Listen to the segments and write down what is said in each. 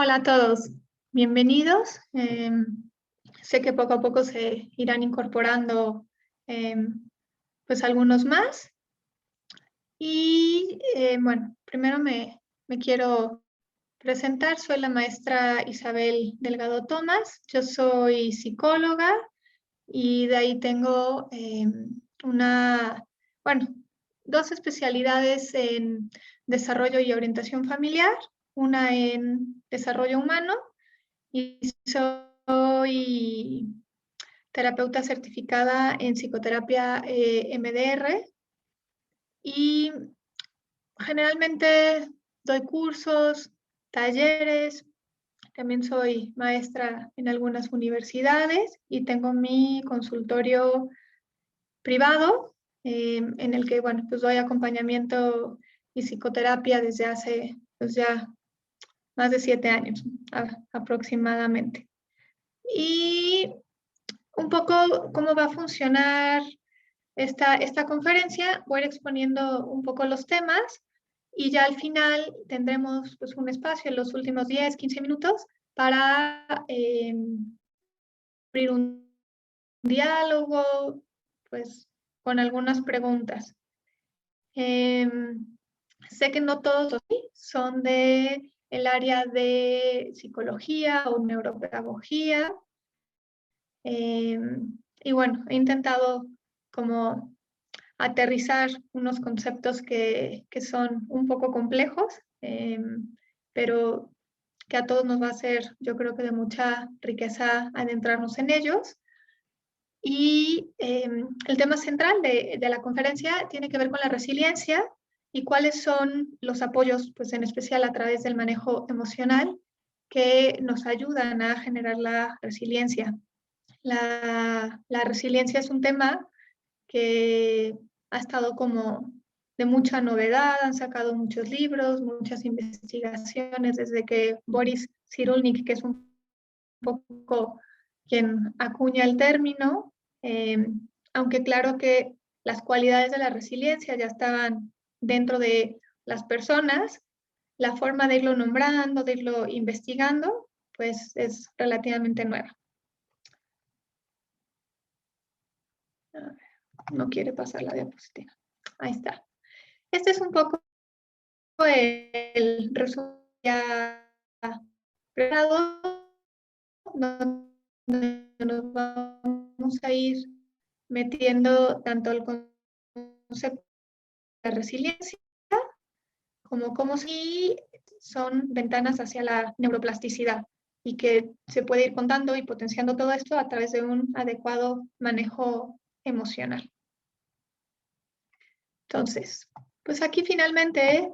Hola a todos, bienvenidos. Sé que poco a poco se irán incorporando pues algunos más. Y bueno, primero me quiero presentar. Soy la maestra Isabel Delgado Tomás. Yo soy psicóloga y de ahí tengo bueno, dos especialidades en desarrollo y orientación familiar, una en desarrollo humano y soy terapeuta certificada en psicoterapia MDR y generalmente doy cursos, talleres, también soy maestra en algunas universidades y tengo mi consultorio privado en el que, bueno, pues doy acompañamiento y psicoterapia desde hace pues ya más de 7 años aproximadamente. Y un poco cómo va a funcionar esta conferencia. Voy a ir exponiendo un poco los temas y ya al final tendremos pues, un espacio en los últimos 10, 15 minutos para abrir un diálogo pues, con algunas preguntas. Sé que no todos los son de el área de psicología o neuropedagogía. Y bueno, he intentado como aterrizar unos conceptos que son un poco complejos, pero que a todos nos va a ser, yo creo que de mucha riqueza adentrarnos en ellos. Y el tema central de la conferencia tiene que ver con la resiliencia y cuáles son los apoyos, pues en especial a través del manejo emocional, que nos ayudan a generar la resiliencia. La resiliencia es un tema que ha estado como de mucha novedad, han sacado muchos libros, muchas investigaciones, desde que Boris Cyrulnik, que es un poco quien acuña el término, eh, aunque claro que las cualidades de la resiliencia ya estaban dentro de las personas, la forma de irlo nombrando, de irlo investigando, pues es relativamente nueva. No quiere pasar la diapositiva. Ahí está. Este es un poco el resumen ya preparado, donde nos vamos a ir metiendo tanto el concepto de resiliencia como si son ventanas hacia la neuroplasticidad y que se puede ir contando y potenciando todo esto a través de un adecuado manejo emocional. Entonces, pues aquí finalmente,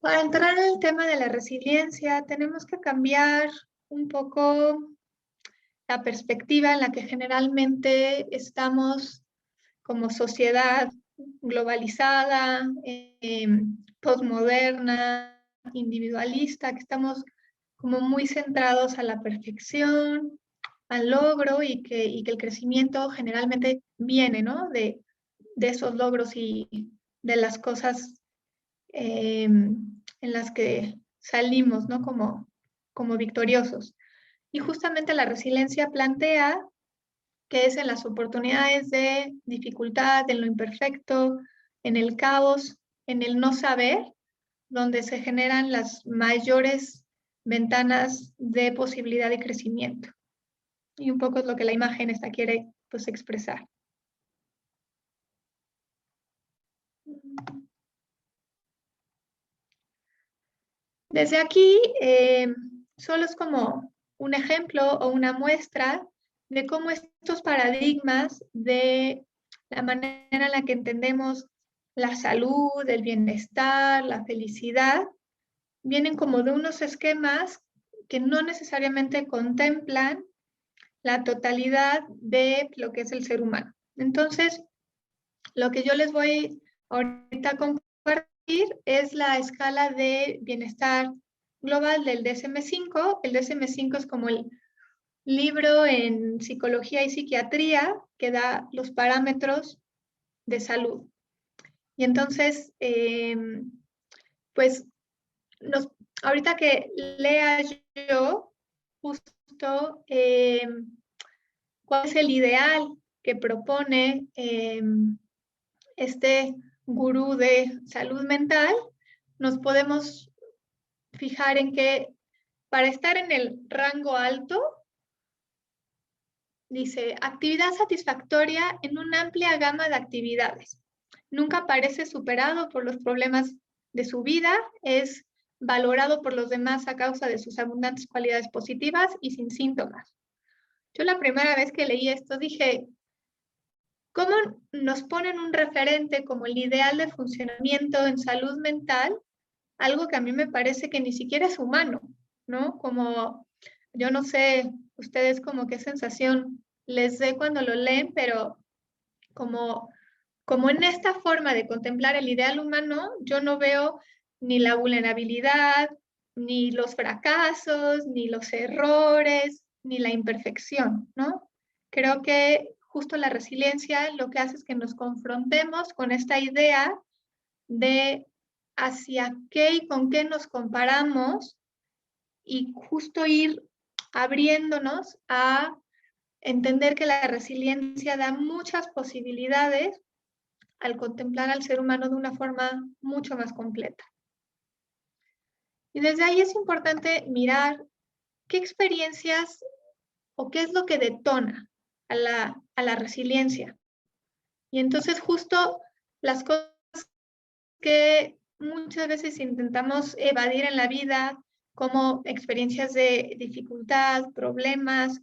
para entrar en el tema de la resiliencia, tenemos que cambiar un poco la perspectiva en la que generalmente estamos como sociedad globalizada, postmoderna, individualista, que estamos como muy centrados a la perfección, al logro y que el crecimiento generalmente viene, ¿no? De esos logros y de las cosas en las que salimos, ¿no? Como victoriosos. Y justamente la resiliencia plantea que es en las oportunidades de dificultad, en lo imperfecto, en el caos, en el no saber, donde se generan las mayores ventanas de posibilidad de crecimiento. Y un poco es lo que la imagen esta quiere pues, expresar. Desde aquí, solo es como un ejemplo o una muestra de cómo estos paradigmas de la manera en la que entendemos la salud, el bienestar, la felicidad, vienen como de unos esquemas que no necesariamente contemplan la totalidad de lo que es el ser humano. Entonces, lo que yo les voy ahorita a compartir es la escala de bienestar global del DSM-5. El DSM-5 es como el libro en psicología y psiquiatría que da los parámetros de salud. Y entonces, pues ahorita que lea yo justo cuál es el ideal que propone este gurú de salud mental, nos podemos fijar en que para estar en el rango alto, dice, actividad satisfactoria en una amplia gama de actividades. Nunca parece superado por los problemas de su vida, es valorado por los demás a causa de sus abundantes cualidades positivas y sin síntomas. Yo la primera vez que leí esto dije, ¿cómo nos ponen un referente como el ideal de funcionamiento en salud mental? Algo que a mí me parece que ni siquiera es humano, ¿no? Como, yo no sé, ustedes como qué sensación les dé cuando lo leen, pero como en esta forma de contemplar el ideal humano, yo no veo ni la vulnerabilidad, ni los fracasos, ni los errores, ni la imperfección, ¿no? Creo que justo la resiliencia lo que hace es que nos confrontemos con esta idea de hacia qué y con qué nos comparamos y justo ir abriéndonos a entender que la resiliencia da muchas posibilidades al contemplar al ser humano de una forma mucho más completa. Y desde ahí es importante mirar qué experiencias o qué es lo que detona a la resiliencia. Y entonces justo las cosas que muchas veces intentamos evadir en la vida, como experiencias de dificultad, problemas,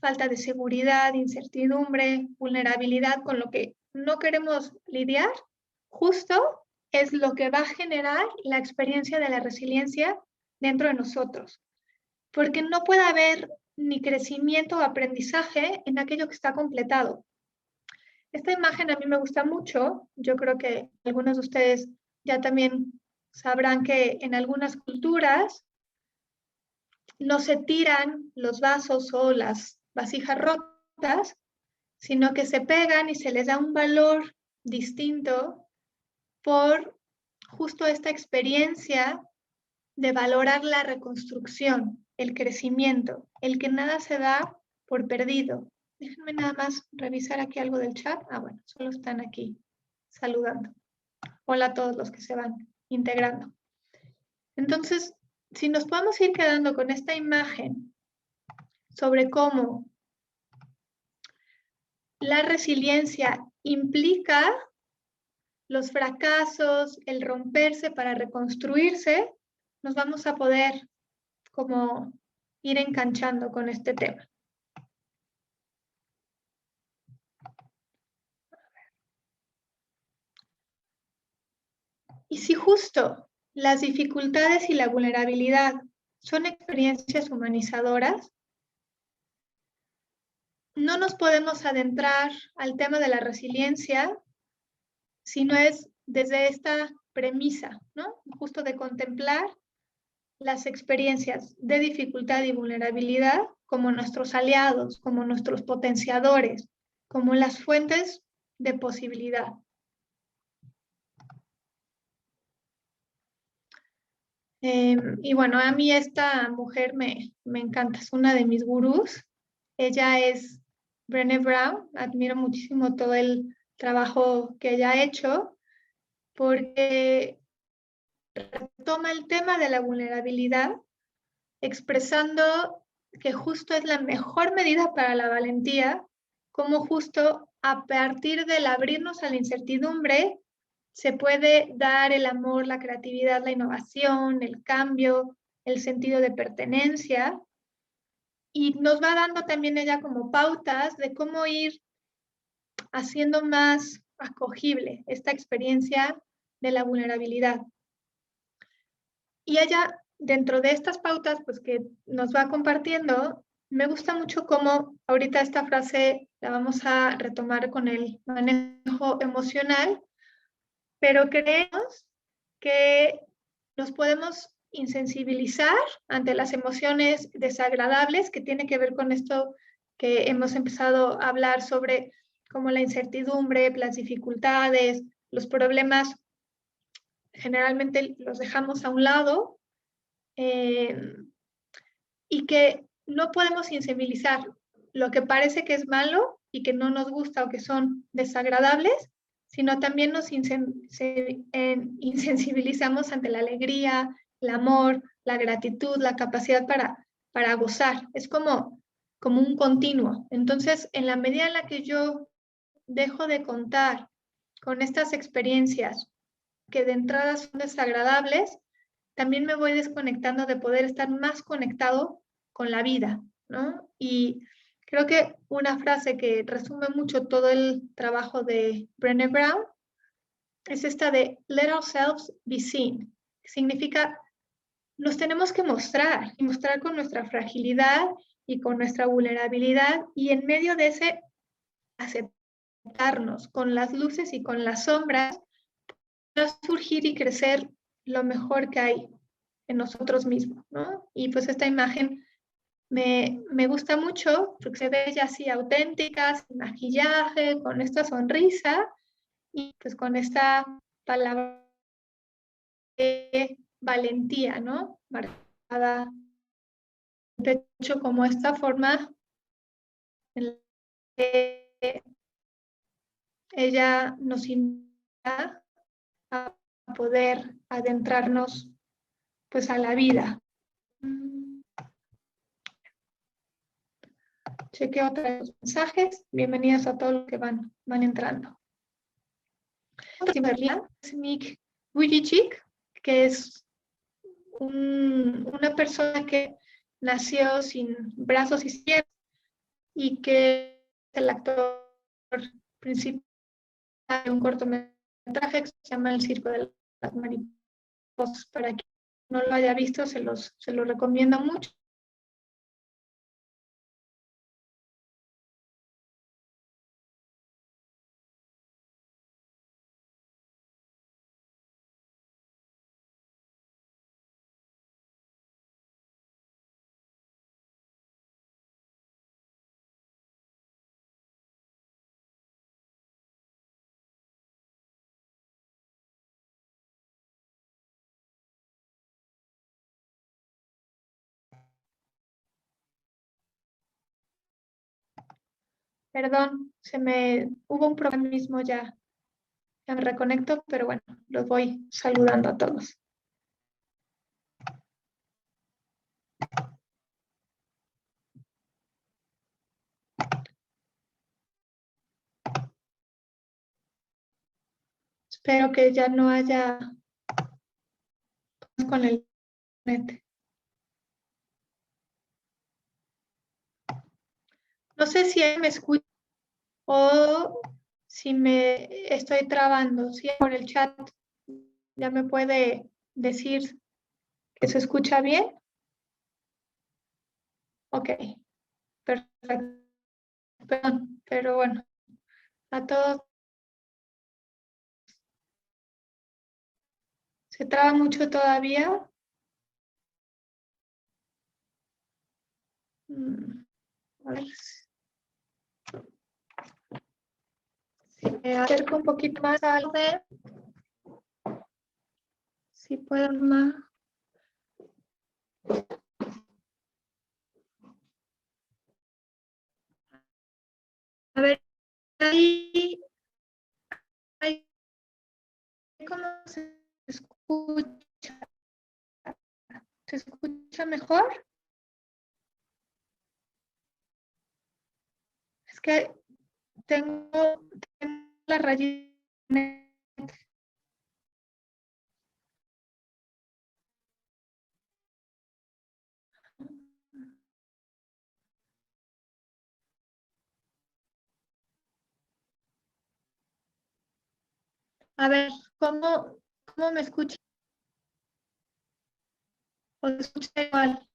falta de seguridad, incertidumbre, vulnerabilidad, con lo que no queremos lidiar, justo es lo que va a generar la experiencia de la resiliencia dentro de nosotros. Porque no puede haber ni crecimiento o aprendizaje en aquello que está completado. Esta imagen a mí me gusta mucho. Yo creo que algunos de ustedes ya también sabrán que en algunas culturas no se tiran los vasos o las vasijas rotas, sino que se pegan y se les da un valor distinto por justo esta experiencia de valorar la reconstrucción, el crecimiento, el que nada se da por perdido. Déjenme nada más revisar aquí algo del chat. Ah, bueno, solo están aquí saludando. Hola a todos los que se van integrando. Entonces, si nos podemos ir quedando con esta imagen sobre cómo la resiliencia implica los fracasos, el romperse para reconstruirse, nos vamos a poder como ir enganchando con este tema. Y si justo las dificultades y la vulnerabilidad son experiencias humanizadoras, no nos podemos adentrar al tema de la resiliencia si no es desde esta premisa, ¿no? Justo de contemplar las experiencias de dificultad y vulnerabilidad como nuestros aliados, como nuestros potenciadores, como las fuentes de posibilidad. Y bueno, a mí esta mujer me encanta, es una de mis gurús. Ella es Brené Brown, admiro muchísimo todo el trabajo que ella ha hecho porque toma el tema de la vulnerabilidad expresando que justo es la mejor medida para la valentía, como justo a partir del abrirnos a la incertidumbre se puede dar el amor, la creatividad, la innovación, el cambio, el sentido de pertenencia. Y nos va dando también ella como pautas de cómo ir haciendo más acogible esta experiencia de la vulnerabilidad. Y ella, dentro de estas pautas pues, que nos va compartiendo, me gusta mucho cómo ahorita esta frase la vamos a retomar con el manejo emocional, pero creemos que nos podemos insensibilizar ante las emociones desagradables, que tiene que ver con esto que hemos empezado a hablar sobre como la incertidumbre, las dificultades, los problemas, generalmente los dejamos a un lado, y que no podemos insensibilizar lo que parece que es malo y que no nos gusta o que son desagradables, sino también nos insensibilizamos ante la alegría, el amor, la gratitud, la capacidad para gozar. Es como un continuo. Entonces, en la medida en la que yo dejo de contar con estas experiencias que de entrada son desagradables, también me voy desconectando de poder estar más conectado con la vida, ¿no? Y creo que una frase que resume mucho todo el trabajo de Brené Brown es esta de let ourselves be seen, que significa nos tenemos que mostrar y mostrar con nuestra fragilidad y con nuestra vulnerabilidad y en medio de ese aceptarnos con las luces y con las sombras, va a surgir y crecer lo mejor que hay en nosotros mismos, ¿no? Y pues esta imagen me gusta mucho porque se ve ella así auténtica, sin maquillaje, con esta sonrisa y pues con esta palabra de valentía, ¿no? Marcada en el pecho como esta forma en la que ella nos invita a poder adentrarnos pues a la vida. Chequeo otros mensajes. Bienvenidos a todos los que van entrando. Nick Vujicic, que es una persona que nació sin brazos y piernas y que es el actor principal de un cortometraje que se llama El Circo de las Mariposas. Para quien no lo haya visto, se lo recomiendo mucho. Perdón, hubo un problema mismo ya me reconecto, pero bueno, los voy saludando a todos. Espero que ya no haya con el net. No sé si me escucha o si me estoy trabando. Si por el chat ya me puede decir que se escucha bien. Ok, perfecto. Perdón, pero bueno, a todos se traba mucho todavía. A ver si me acerco un poquito más al de, si puedo más. A ver, ahí ¿cómo se escucha? ¿Se escucha mejor? Es que tengo la rayita. A ver, ¿cómo me escucha? ¿O se escucha igual?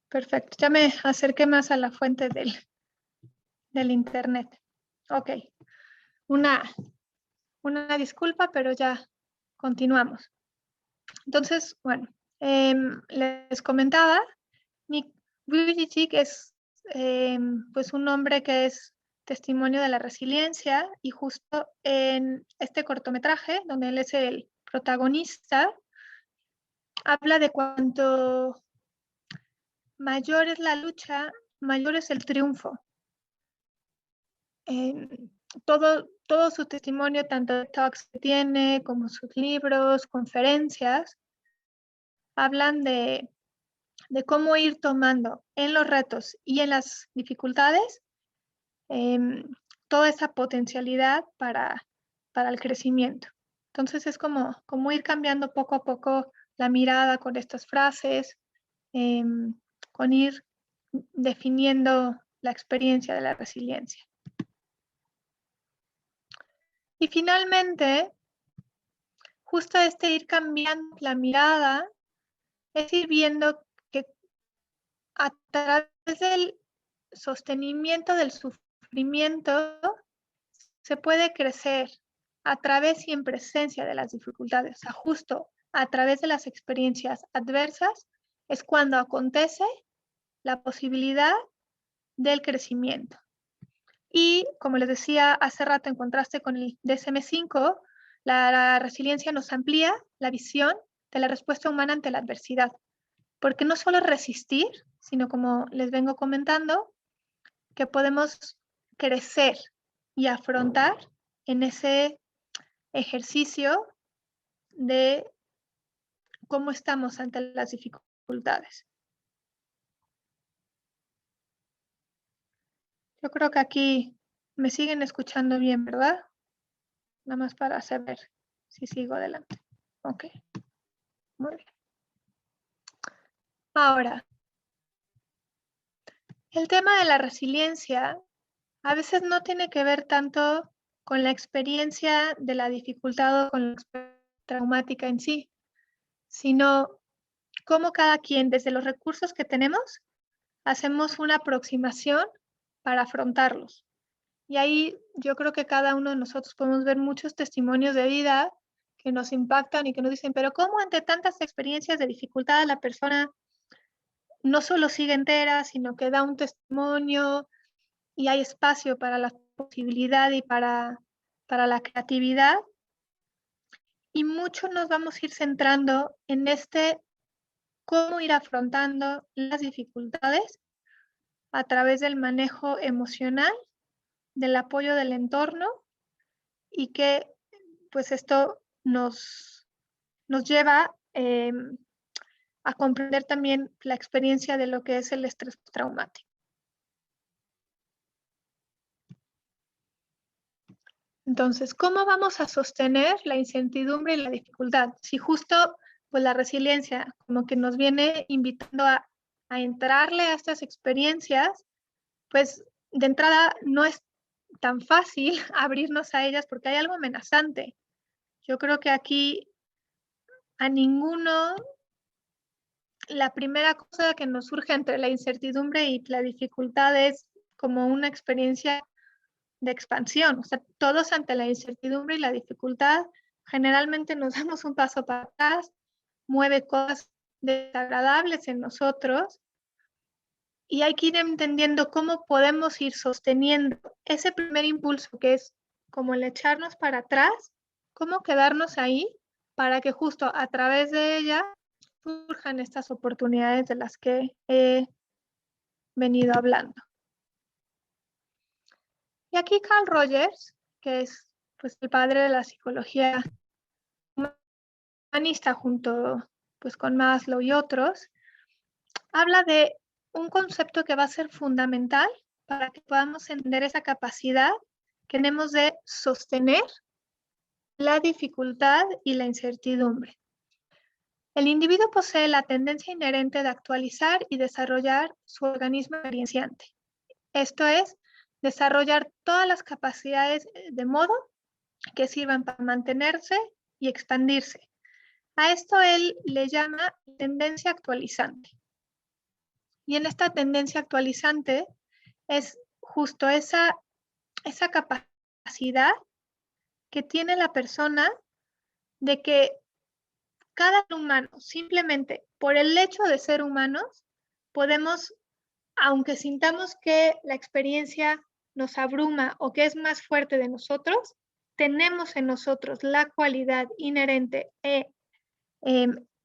perfecto. Ya me acerqué más a la fuente del internet. Ok, una disculpa, pero ya continuamos. Entonces, bueno, les comentaba, Nick Vujicic es pues un hombre que es testimonio de la resiliencia, y justo en este cortometraje, donde él es el protagonista, habla de cuanto mayor es la lucha, mayor es el triunfo. Todo su testimonio, tanto de talks que tiene como sus libros, conferencias, hablan de cómo ir tomando en los retos y en las dificultades toda esa potencialidad para el crecimiento. Entonces es como ir cambiando poco a poco la mirada con estas frases, con ir definiendo la experiencia de la resiliencia. Y finalmente, justo ir cambiando la mirada es ir viendo que a través del sostenimiento del sufrimiento se puede crecer a través y en presencia de las dificultades. O sea, justo a través de las experiencias adversas es cuando acontece la posibilidad del crecimiento. Y como les decía hace rato en contraste con el DSM-5, la resiliencia nos amplía la visión de la respuesta humana ante la adversidad. Porque no solo resistir, sino como les vengo comentando, que podemos crecer y afrontar en ese ejercicio de cómo estamos ante las dificultades. Yo creo que aquí me siguen escuchando bien, ¿verdad? Nada más para saber si sigo adelante. Ok, muy bien. Ahora, el tema de la resiliencia a veces no tiene que ver tanto con la experiencia de la dificultad o con la experiencia traumática en sí, sino cómo cada quien, desde los recursos que tenemos, hacemos una aproximación para afrontarlos. Y ahí yo creo que cada uno de nosotros podemos ver muchos testimonios de vida que nos impactan y que nos dicen, pero ¿cómo ante tantas experiencias de dificultad la persona no solo sigue entera, sino que da un testimonio y hay espacio para la posibilidad y para la creatividad? Y mucho nos vamos a ir centrando en cómo ir afrontando las dificultades a través del manejo emocional, del apoyo del entorno, y que pues esto nos lleva a comprender también la experiencia de lo que es el estrés traumático. Entonces, ¿cómo vamos a sostener la incertidumbre y la dificultad? Si justo pues la resiliencia como que nos viene invitando a entrarle a estas experiencias, pues de entrada no es tan fácil abrirnos a ellas porque hay algo amenazante. Yo creo que aquí a ninguno la primera cosa que nos surge entre la incertidumbre y la dificultad es como una experiencia de expansión. O sea, todos ante la incertidumbre y la dificultad generalmente nos damos un paso para atrás, mueve cosas desagradables en nosotros, y hay que ir entendiendo cómo podemos ir sosteniendo ese primer impulso que es como el echarnos para atrás, cómo quedarnos ahí para que justo a través de ella surjan estas oportunidades de las que he venido hablando. Y aquí Carl Rogers, que es pues el padre de la psicología humanista junto pues con Maslow y otros, habla de un concepto que va a ser fundamental para que podamos entender esa capacidad que tenemos de sostener la dificultad y la incertidumbre. El individuo posee la tendencia inherente de actualizar y desarrollar su organismo experienciante. Esto es, desarrollar todas las capacidades de modo que sirvan para mantenerse y expandirse. A esto él le llama tendencia actualizante. Y en esta tendencia actualizante es justo esa capacidad que tiene la persona de que cada humano, simplemente por el hecho de ser humanos, podemos, aunque sintamos que la experiencia nos abruma o que es más fuerte de nosotros, tenemos en nosotros la cualidad inherente e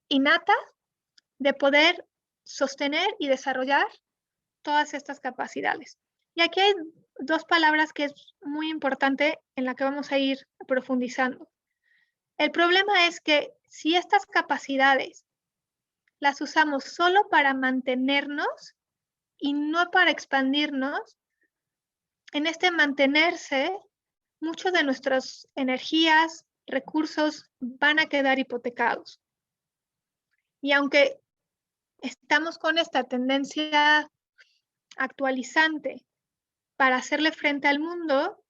innata de poder sostener y desarrollar todas estas capacidades. Y aquí hay dos palabras que es muy importante en la que vamos a ir profundizando. El problema es que si estas capacidades las usamos solo para mantenernos y no para expandirnos, en este mantenerse, muchas de nuestras energías, recursos van a quedar hipotecados. Y aunque estamos con esta tendencia actualizante para hacerle frente al mundo,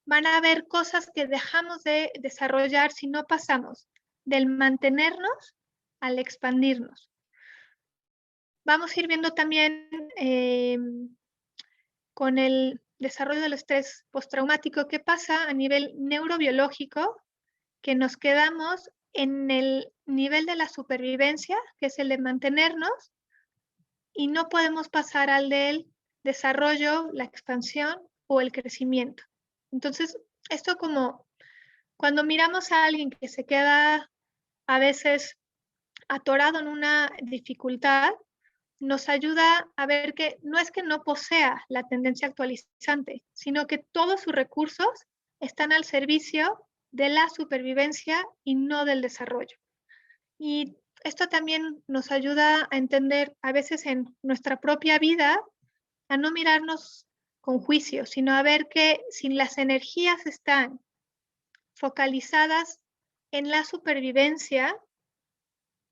van a haber cosas que dejamos de desarrollar si no pasamos del mantenernos al expandirnos. Vamos a ir viendo también con el desarrollo del estrés postraumático qué pasa a nivel neurobiológico, que nos quedamos en el nivel de la supervivencia, que es el de mantenernos, y no podemos pasar al del desarrollo, la expansión o el crecimiento. Entonces, esto como cuando miramos a alguien que se queda a veces atorado en una dificultad, nos ayuda a ver que no es que no posea la tendencia actualizante, sino que todos sus recursos están al servicio de la supervivencia y no del desarrollo. Y esto también nos ayuda a entender a veces en nuestra propia vida, a no mirarnos con juicio, sino a ver que si las energías están focalizadas en la supervivencia,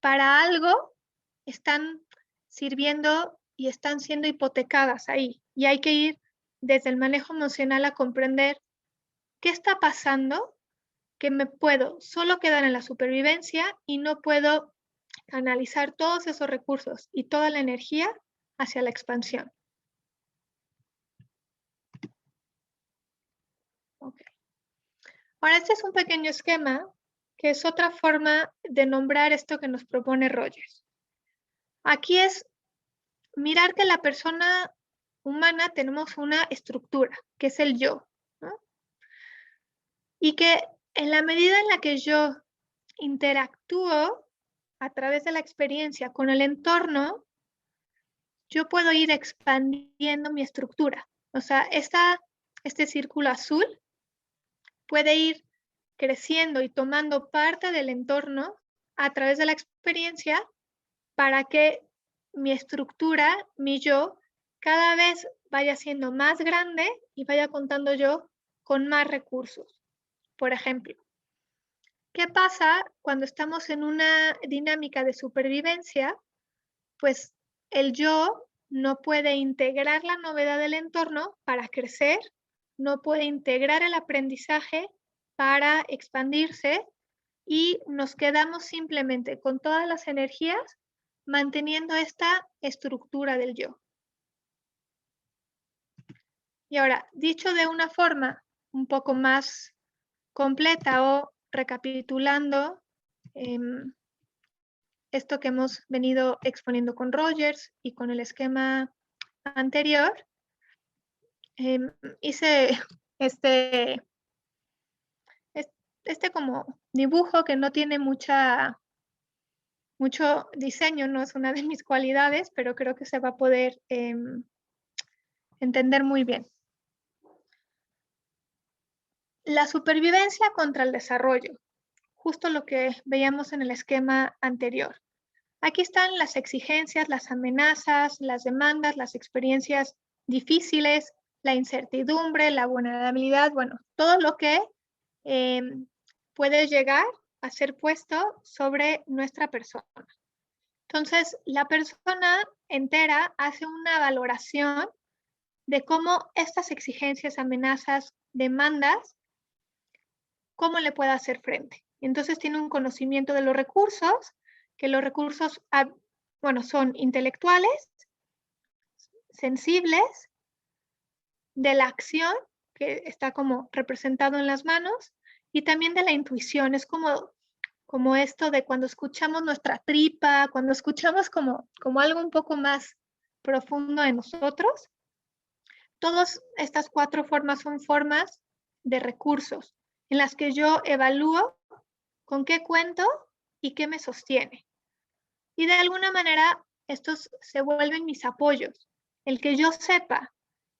para algo están sirviendo y están siendo hipotecadas ahí. Y hay que ir desde el manejo emocional a comprender qué está pasando, que me puedo solo quedar en la supervivencia y no puedo canalizar todos esos recursos y toda la energía hacia la expansión. Okay. Ahora, este es un pequeño esquema que es otra forma de nombrar esto que nos propone Rogers. Aquí es mirar que la persona humana tenemos una estructura, que es el yo, ¿no? Y que en la medida en la que yo interactúo a través de la experiencia con el entorno, yo puedo ir expandiendo mi estructura. O sea, este círculo azul puede ir creciendo y tomando parte del entorno a través de la experiencia para que mi estructura, mi yo, cada vez vaya siendo más grande y vaya contando yo con más recursos. Por ejemplo, ¿qué pasa cuando estamos en una dinámica de supervivencia? Pues el yo no puede integrar la novedad del entorno para crecer, no puede integrar el aprendizaje para expandirse y nos quedamos simplemente con todas las energías manteniendo esta estructura del yo. Y ahora, dicho de una forma un poco más completa o recapitulando esto que hemos venido exponiendo con Rogers y con el esquema anterior, hice este como dibujo que no tiene mucho diseño, no es una de mis cualidades, pero creo que se va a poder entender muy bien. La supervivencia contra el desarrollo, justo lo que veíamos en el esquema anterior. Aquí están las exigencias, las amenazas, las demandas, las experiencias difíciles, la incertidumbre, la vulnerabilidad, bueno, todo lo que puede llegar a ser puesto sobre nuestra persona. Entonces, la persona entera hace una valoración de cómo estas exigencias, amenazas, demandas, cómo le puede hacer frente. Entonces, tiene un conocimiento de los recursos, que los recursos, bueno, son intelectuales, sensibles, de la acción, que está como representado en las manos, y también de la intuición. Es como esto de cuando escuchamos nuestra tripa, cuando escuchamos como algo un poco más profundo en nosotros. Todas estas 4 formas son formas de recursos en las que yo evalúo con qué cuento y qué me sostiene. Y de alguna manera estos se vuelven mis apoyos. El que yo sepa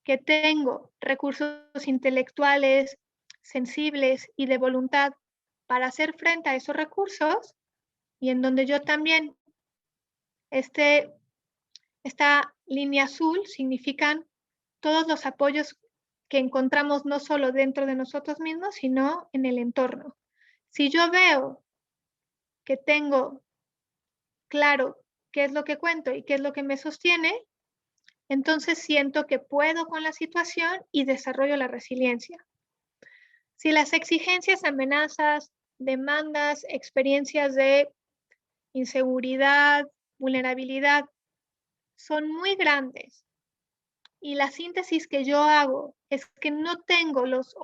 que tengo recursos intelectuales, sensibles y de voluntad para hacer frente a esos recursos, y en donde yo también, esta línea azul significan todos los apoyos que encontramos no solo dentro de nosotros mismos, sino en el entorno. Si yo veo que tengo claro qué es lo que cuento y qué es lo que me sostiene, entonces siento que puedo con la situación y desarrollo la resiliencia. Si las exigencias, amenazas, demandas, experiencias de inseguridad, vulnerabilidad son muy grandes y la síntesis que yo hago es que no tengo los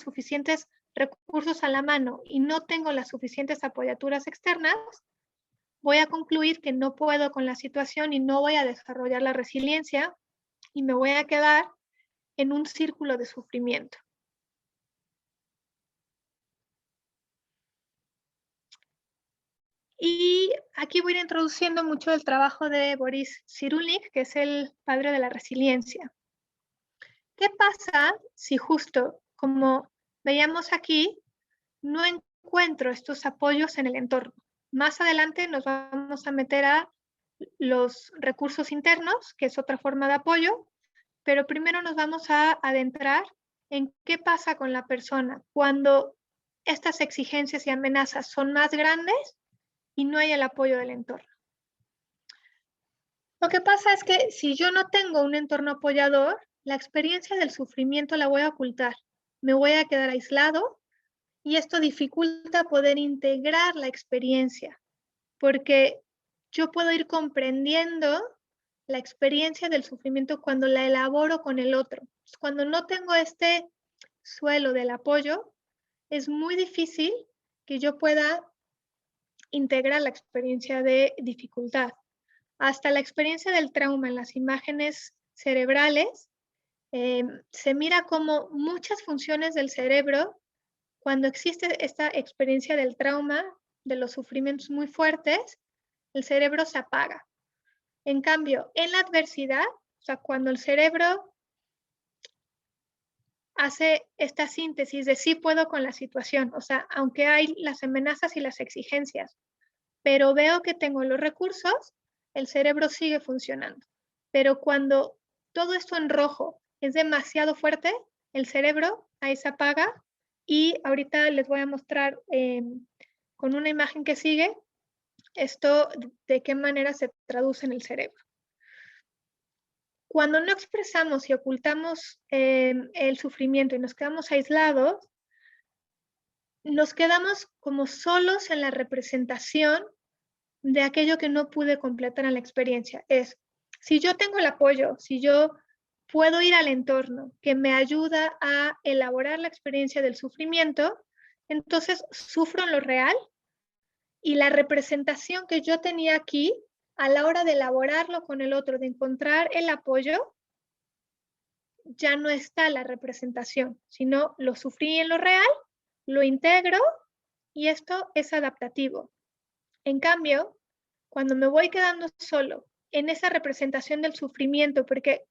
suficientes recursos a la mano y no tengo las suficientes apoyaturas externas, voy a concluir que no puedo con la situación y no voy a desarrollar la resiliencia y me voy a quedar en un círculo de sufrimiento. Y aquí voy a ir introduciendo mucho el trabajo de Boris Cyrulnik, que es el padre de la resiliencia. ¿Qué pasa si justo, como veíamos aquí, no encuentro estos apoyos en el entorno? Más adelante nos vamos a meter a los recursos internos, que es otra forma de apoyo, pero primero nos vamos a adentrar en qué pasa con la persona cuando estas exigencias y amenazas son más grandes y no hay el apoyo del entorno. Lo que pasa es que si yo no tengo un entorno apoyador, la experiencia del sufrimiento la voy a ocultar, me voy a quedar aislado y esto dificulta poder integrar la experiencia, porque yo puedo ir comprendiendo la experiencia del sufrimiento cuando la elaboro con el otro. Cuando no tengo este suelo del apoyo, es muy difícil que yo pueda integrar la experiencia de dificultad. Hasta la experiencia del trauma en las imágenes cerebrales, se mira como muchas funciones del cerebro, cuando existe esta experiencia del trauma, de los sufrimientos muy fuertes, el cerebro se apaga. En cambio, en la adversidad, o sea, cuando el cerebro hace esta síntesis de sí puedo con la situación, o sea, aunque hay las amenazas y las exigencias, pero veo que tengo los recursos, el cerebro sigue funcionando. Pero cuando todo esto en rojo es demasiado fuerte, el cerebro ahí se apaga y ahorita les voy a mostrar con una imagen que sigue esto de qué manera se traduce en el cerebro. Cuando no expresamos y ocultamos el sufrimiento y nos quedamos aislados, nos quedamos como solos en la representación de aquello que no pude completar en la experiencia. Es, si yo tengo el apoyo, si yo puedo ir al entorno que me ayuda a elaborar la experiencia del sufrimiento, entonces sufro en lo real y la representación que yo tenía aquí a la hora de elaborarlo con el otro, de encontrar el apoyo, ya no está la representación, sino lo sufrí en lo real, lo integro y esto es adaptativo. En cambio, cuando me voy quedando solo en esa representación del sufrimiento, porque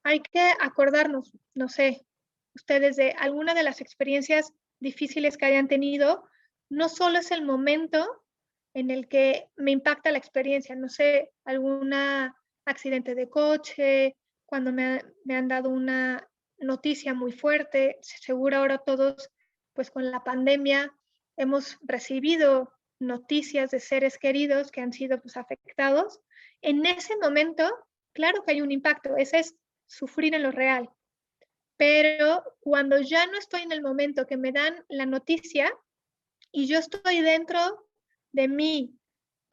hay que acordarnos, no sé, ustedes de alguna de las experiencias difíciles que hayan tenido, no solo es el momento en el que me impacta la experiencia, no sé, algún accidente de coche, cuando me han dado una noticia muy fuerte, seguro ahora todos, pues con la pandemia, hemos recibido noticias de seres queridos que han sido pues, afectados. En ese momento, claro que hay un impacto, ese es sufrir en lo real. Pero cuando ya no estoy en el momento que me dan la noticia y yo estoy dentro de mí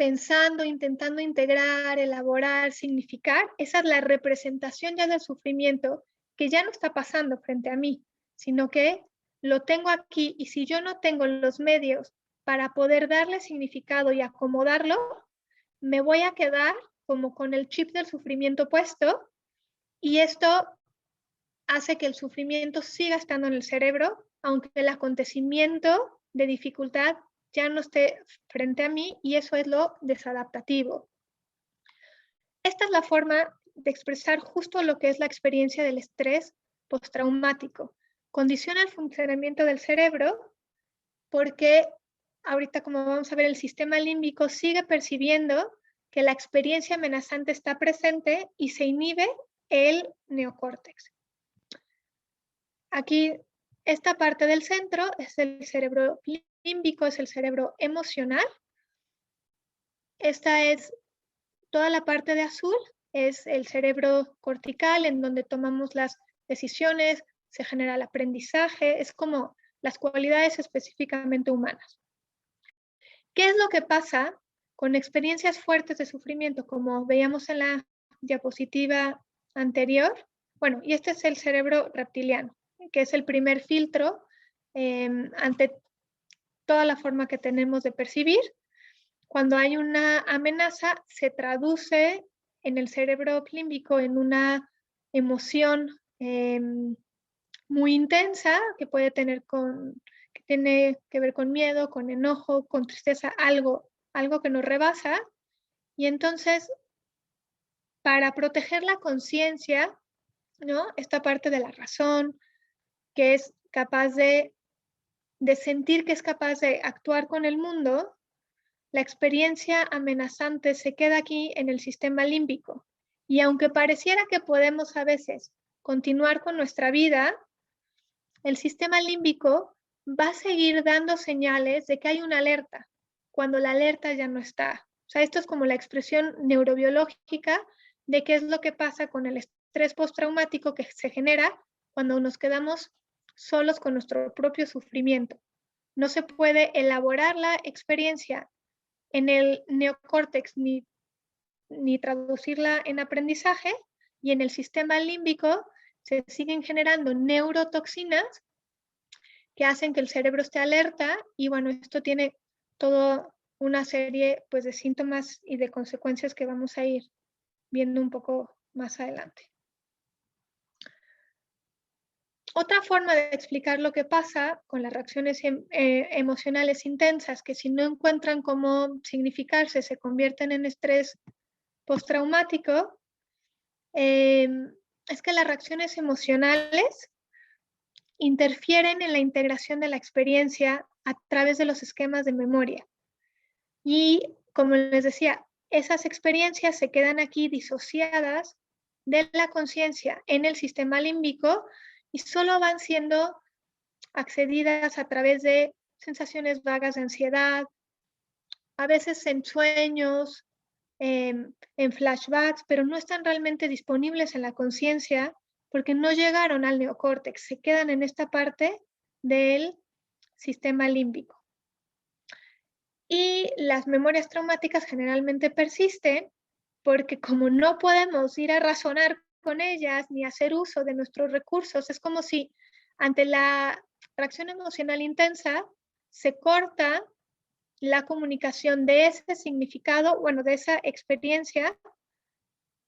pensando, intentando integrar, elaborar, significar, esa es la representación ya del sufrimiento que ya no está pasando frente a mí, sino que lo tengo aquí y si yo no tengo los medios para poder darle significado y acomodarlo, me voy a quedar como con el chip del sufrimiento puesto y esto hace que el sufrimiento siga estando en el cerebro, aunque el acontecimiento de dificultad ya no esté frente a mí y eso es lo desadaptativo. Esta es la forma de expresar justo lo que es la experiencia del estrés postraumático. Condiciona el funcionamiento del cerebro porque ahorita, como vamos a ver, el sistema límbico sigue percibiendo que la experiencia amenazante está presente y se inhibe el neocórtex. Aquí, esta parte del centro es el cerebro límbico, es el cerebro emocional. Esta es toda la parte de azul, es el cerebro cortical en donde tomamos las decisiones, se genera el aprendizaje, es como las cualidades específicamente humanas. ¿Qué es lo que pasa con experiencias fuertes de sufrimiento, como veíamos en la diapositiva anterior? Bueno, y este es el cerebro reptiliano, que es el primer filtro ante toda la forma que tenemos de percibir. Cuando hay una amenaza, se traduce en el cerebro límbico en una emoción muy intensa que puede tener que tiene que ver con miedo, con enojo, con tristeza, algo que nos rebasa. Y entonces, para proteger la conciencia, ¿no? Esta parte de la razón, que es capaz de sentir que es capaz de actuar con el mundo, la experiencia amenazante se queda aquí en el sistema límbico. Y aunque pareciera que podemos a veces continuar con nuestra vida, el sistema límbico va a seguir dando señales de que hay una alerta, cuando la alerta ya no está. O sea, esto es como la expresión neurobiológica de qué es lo que pasa con el estrés postraumático que se genera cuando nos quedamos solos con nuestro propio sufrimiento. No se puede elaborar la experiencia en el neocórtex ni traducirla en aprendizaje, y en el sistema límbico se siguen generando neurotoxinas que hacen que el cerebro esté alerta y bueno, esto tiene toda una serie pues de síntomas y de consecuencias que vamos a ir viendo un poco más adelante. Otra forma de explicar lo que pasa con las reacciones emocionales intensas, que si no encuentran cómo significarse, se convierten en estrés postraumático, es que las reacciones emocionales interfieren en la integración de la experiencia a través de los esquemas de memoria. Y como les decía, esas experiencias se quedan aquí disociadas de la conciencia en el sistema límbico y solo van siendo accedidas a través de sensaciones vagas de ansiedad, a veces en sueños, en flashbacks, pero no están realmente disponibles en la conciencia porque no llegaron al neocórtex, se quedan en esta parte del sistema límbico. Y las memorias traumáticas generalmente persisten porque como no podemos ir a razonar con ellas ni hacer uso de nuestros recursos, es como si ante la reacción emocional intensa se corta la comunicación de ese significado, bueno, de esa experiencia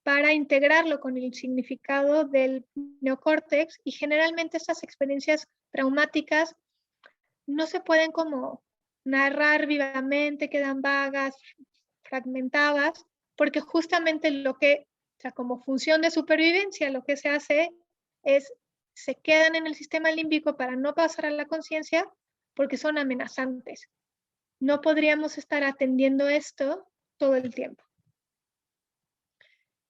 para integrarlo con el significado del neocórtex, y generalmente estas experiencias traumáticas no se pueden como narrar vivamente, quedan vagas, fragmentadas, porque justamente lo que, o sea, como función de supervivencia, lo que se hace es, se quedan en el sistema límbico para no pasar a la conciencia porque son amenazantes. No podríamos estar atendiendo esto todo el tiempo.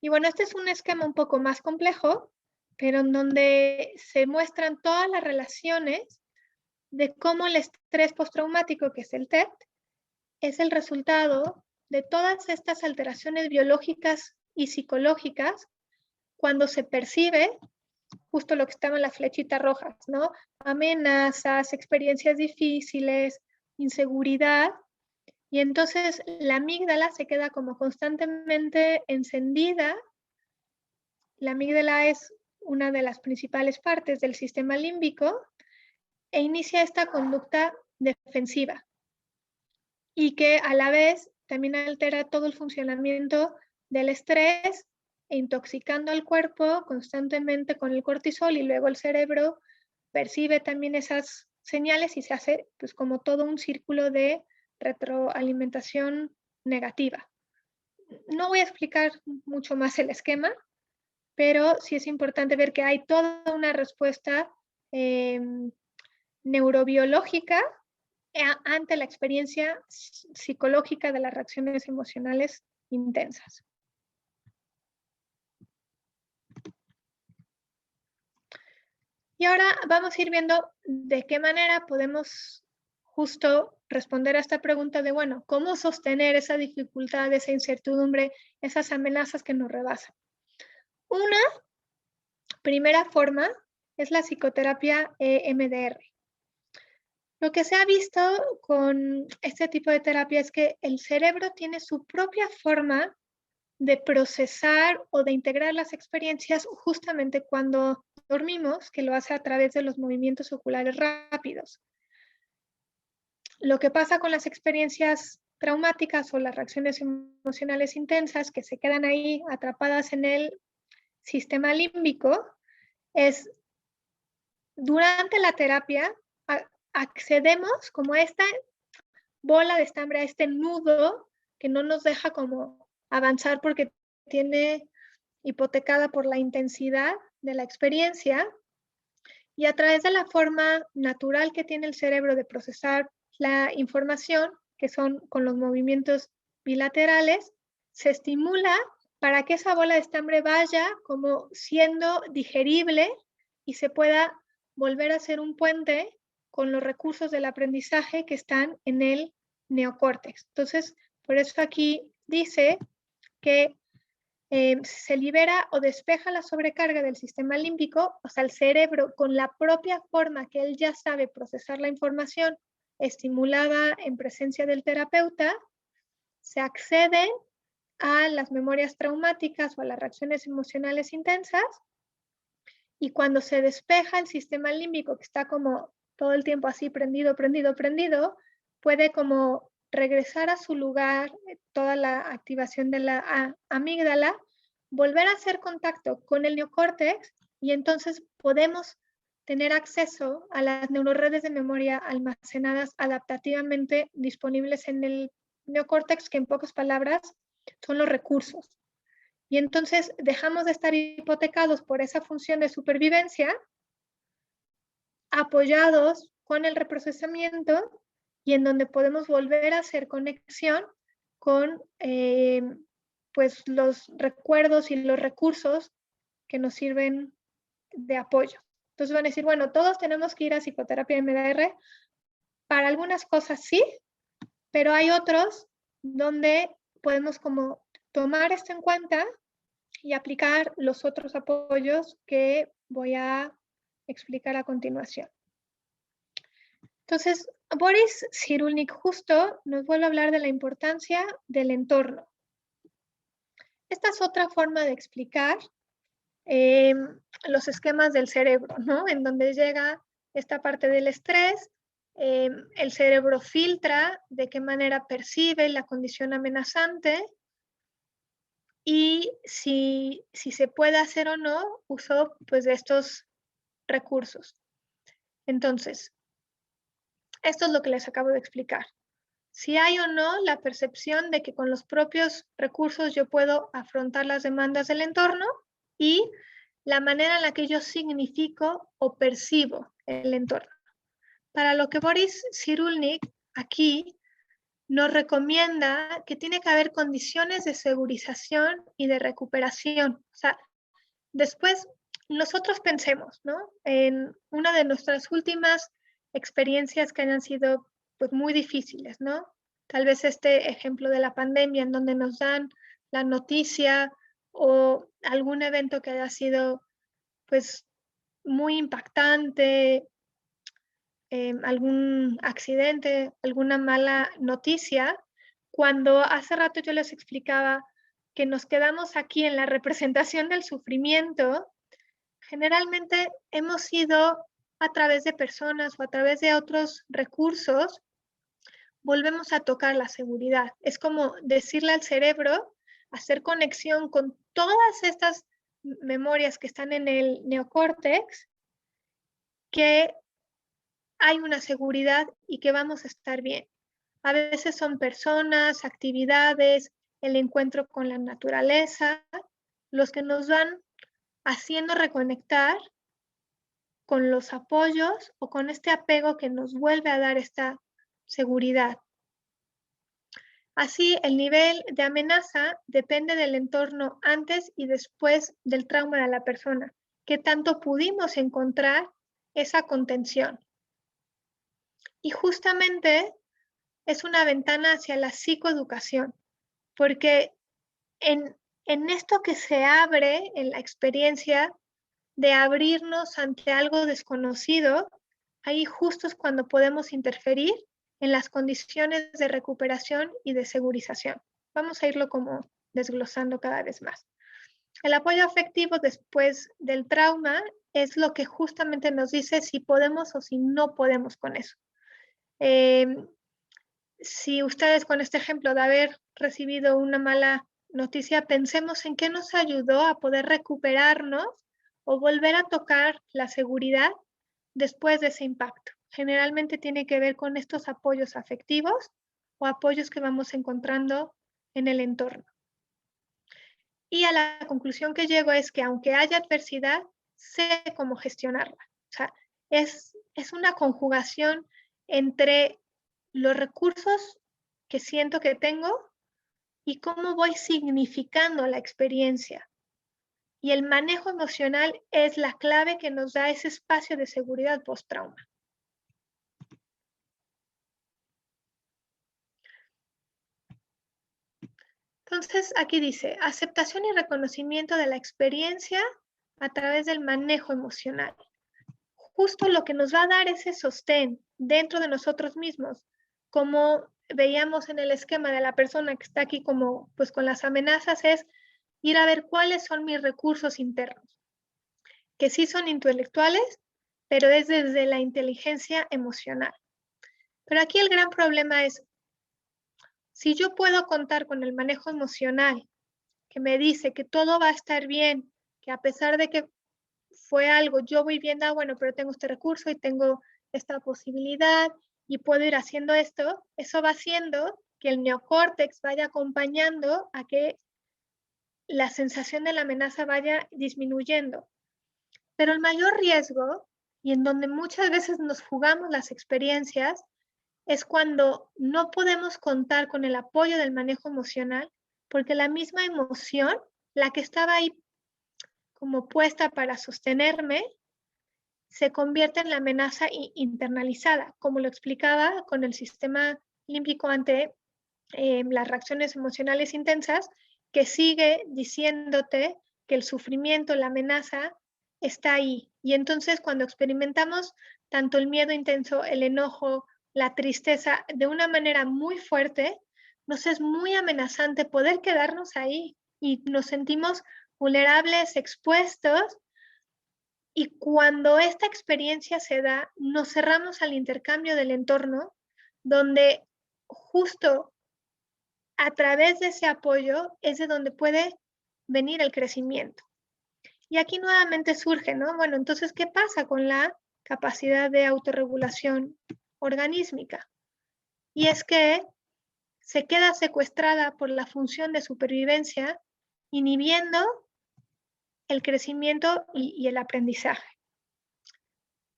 Y bueno, este es un esquema un poco más complejo, pero en donde se muestran todas las relaciones de cómo el estrés postraumático, que es el TET, es el resultado de todas estas alteraciones biológicas y psicológicas cuando se percibe justo lo que estaban las flechitas rojas, ¿no? Amenazas, experiencias difíciles, inseguridad, Y entonces la amígdala se queda como constantemente encendida. La amígdala es una de las principales partes del sistema límbico e inicia esta conducta defensiva y que a la vez también altera todo el funcionamiento del estrés, intoxicando al cuerpo constantemente con el cortisol, y luego el cerebro percibe también esas señales y se hace pues como todo un círculo de retroalimentación negativa. No voy a explicar mucho más el esquema, pero sí es importante ver que hay toda una respuesta neurobiológica ante la experiencia psicológica de las reacciones emocionales intensas. Y ahora vamos a ir viendo de qué manera podemos justo responder a esta pregunta de, bueno, ¿cómo sostener esa dificultad, esa incertidumbre, esas amenazas que nos rebasan? Una primera forma es la psicoterapia EMDR. Lo que se ha visto con este tipo de terapia es que el cerebro tiene su propia forma de procesar o de integrar las experiencias justamente cuando dormimos, que lo hace a través de los movimientos oculares rápidos. Lo que pasa con las experiencias traumáticas o las reacciones emocionales intensas que se quedan ahí atrapadas en el sistema límbico es durante la terapia accedemos como a esta bola de estambre, a este nudo que no nos deja como avanzar porque tiene hipotecada por la intensidad de la experiencia, y a través de la forma natural que tiene el cerebro de procesar la información, que son con los movimientos bilaterales, se estimula para que esa bola de estambre vaya como siendo digerible y se pueda volver a ser un puente con los recursos del aprendizaje que están en el neocórtex. Entonces, por eso aquí dice que se libera o despeja la sobrecarga del sistema límbico, o sea, el cerebro con la propia forma que él ya sabe procesar la información estimulada en presencia del terapeuta, se accede a las memorias traumáticas o a las reacciones emocionales intensas, y cuando se despeja el sistema límbico, que está como todo el tiempo así prendido, prendido, prendido, puede como regresar a su lugar toda la activación de la amígdala, volver a hacer contacto con el neocórtex, y entonces podemos tener acceso a las neuroredes de memoria almacenadas adaptativamente disponibles en el neocórtex, que en pocas palabras son los recursos. Y entonces dejamos de estar hipotecados por esa función de supervivencia, apoyados con el reprocesamiento, y en donde podemos volver a hacer conexión con pues los recuerdos y los recursos que nos sirven de apoyo. Entonces van a decir, bueno, todos tenemos que ir a psicoterapia EMDR. Para algunas cosas sí, pero hay otros donde podemos como tomar esto en cuenta y aplicar los otros apoyos que voy a explicar a continuación. Entonces, Boris Cyrulnik justo nos vuelve a hablar de la importancia del entorno. Esta es otra forma de explicar los esquemas del cerebro, ¿no? En donde llega esta parte del estrés, el cerebro filtra de qué manera percibe la condición amenazante, y si se puede hacer o no uso pues de estos recursos. Entonces, esto es lo que les acabo de explicar. Si hay o no la percepción de que con los propios recursos yo puedo afrontar las demandas del entorno, y la manera en la que yo significo o percibo el entorno. Para lo que Boris Cyrulnik aquí nos recomienda que tiene que haber condiciones de segurización y de recuperación. O sea, después nosotros pensemos, ¿no? En una de nuestras últimas experiencias que hayan sido pues muy difíciles, ¿no? Tal vez este ejemplo de la pandemia, en donde nos dan la noticia, o algún evento que haya sido pues muy impactante, algún accidente, alguna mala noticia, cuando hace rato yo les explicaba que nos quedamos aquí en la representación del sufrimiento, generalmente hemos ido a través de personas o a través de otros recursos, volvemos a tocar la seguridad. Es como decirle al cerebro, hacer conexión con todas estas memorias que están en el neocórtex, que hay una seguridad y que vamos a estar bien. A veces son personas, actividades, el encuentro con la naturaleza, los que nos van haciendo reconectar con los apoyos o con este apego que nos vuelve a dar esta seguridad. Así, el nivel de amenaza depende del entorno antes y después del trauma de la persona, que tanto pudimos encontrar esa contención. Y justamente es una ventana hacia la psicoeducación, porque en esto que se abre, en la experiencia de abrirnos ante algo desconocido, ahí justo es cuando podemos interferir en las condiciones de recuperación y de segurización. Vamos a irlo como desglosando cada vez más. El apoyo afectivo después del trauma es lo que justamente nos dice si podemos o si no podemos con eso. Si ustedes con este ejemplo de haber recibido una mala noticia, pensemos en qué nos ayudó a poder recuperarnos o volver a tocar la seguridad después de ese impacto. Generalmente tiene que ver con estos apoyos afectivos o apoyos que vamos encontrando en el entorno. Y a la conclusión que llego es que aunque haya adversidad, sé cómo gestionarla. O sea, es una conjugación entre los recursos que siento que tengo y cómo voy significando la experiencia. Y el manejo emocional es la clave que nos da ese espacio de seguridad post-trauma. Entonces, aquí dice, aceptación y reconocimiento de la experiencia a través del manejo emocional. Justo lo que nos va a dar ese sostén dentro de nosotros mismos, como veíamos en el esquema de la persona que está aquí como pues con las amenazas, es ir a ver cuáles son mis recursos internos, que sí son intelectuales, pero es desde la inteligencia emocional. Pero aquí el gran problema es, si yo puedo contar con el manejo emocional, que me dice que todo va a estar bien, que a pesar de que fue algo, yo voy viendo, bueno, pero tengo este recurso y tengo esta posibilidad y puedo ir haciendo esto, eso va haciendo que el neocórtex vaya acompañando a que la sensación de la amenaza vaya disminuyendo. Pero el mayor riesgo, y en donde muchas veces nos jugamos las experiencias, es cuando no podemos contar con el apoyo del manejo emocional, porque la misma emoción, la que estaba ahí como puesta para sostenerme, se convierte en la amenaza internalizada, como lo explicaba con el sistema límbico ante las reacciones emocionales intensas, que sigue diciéndote que el sufrimiento, la amenaza, está ahí. Y entonces cuando experimentamos tanto el miedo intenso, el enojo, la tristeza de una manera muy fuerte, nos es muy amenazante poder quedarnos ahí y nos sentimos vulnerables, expuestos. Y cuando esta experiencia se da, nos cerramos al intercambio del entorno, donde justo a través de ese apoyo es de donde puede venir el crecimiento. Y aquí nuevamente surge, ¿no? Bueno, entonces, ¿qué pasa con la capacidad de autorregulación organísmica? Y es que se queda secuestrada por la función de supervivencia, inhibiendo el crecimiento y el aprendizaje.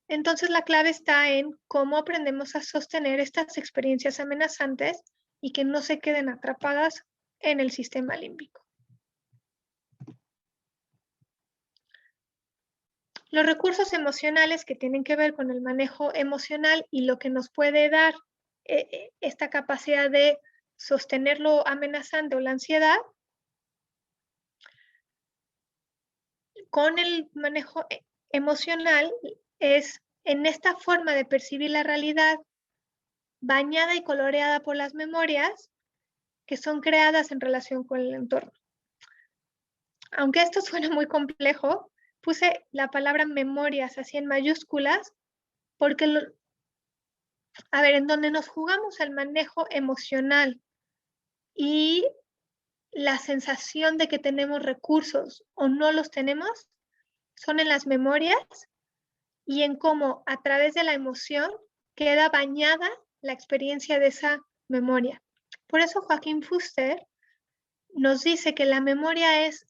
Entonces la clave está en cómo aprendemos a sostener estas experiencias amenazantes y que no se queden atrapadas en el sistema límbico. Los recursos emocionales que tienen que ver con el manejo emocional y lo que nos puede dar esta capacidad de sostener lo amenazante o la ansiedad, con el manejo emocional es en esta forma de percibir la realidad bañada y coloreada por las memorias, que son creadas en relación con el entorno. Aunque esto suena muy complejo, puse la palabra memorias así en mayúsculas, porque, en donde nos jugamos el manejo emocional y la sensación de que tenemos recursos o no los tenemos, son en las memorias y en cómo a través de la emoción queda bañada la experiencia de esa memoria. Por eso Joaquín Fuster nos dice que la memoria es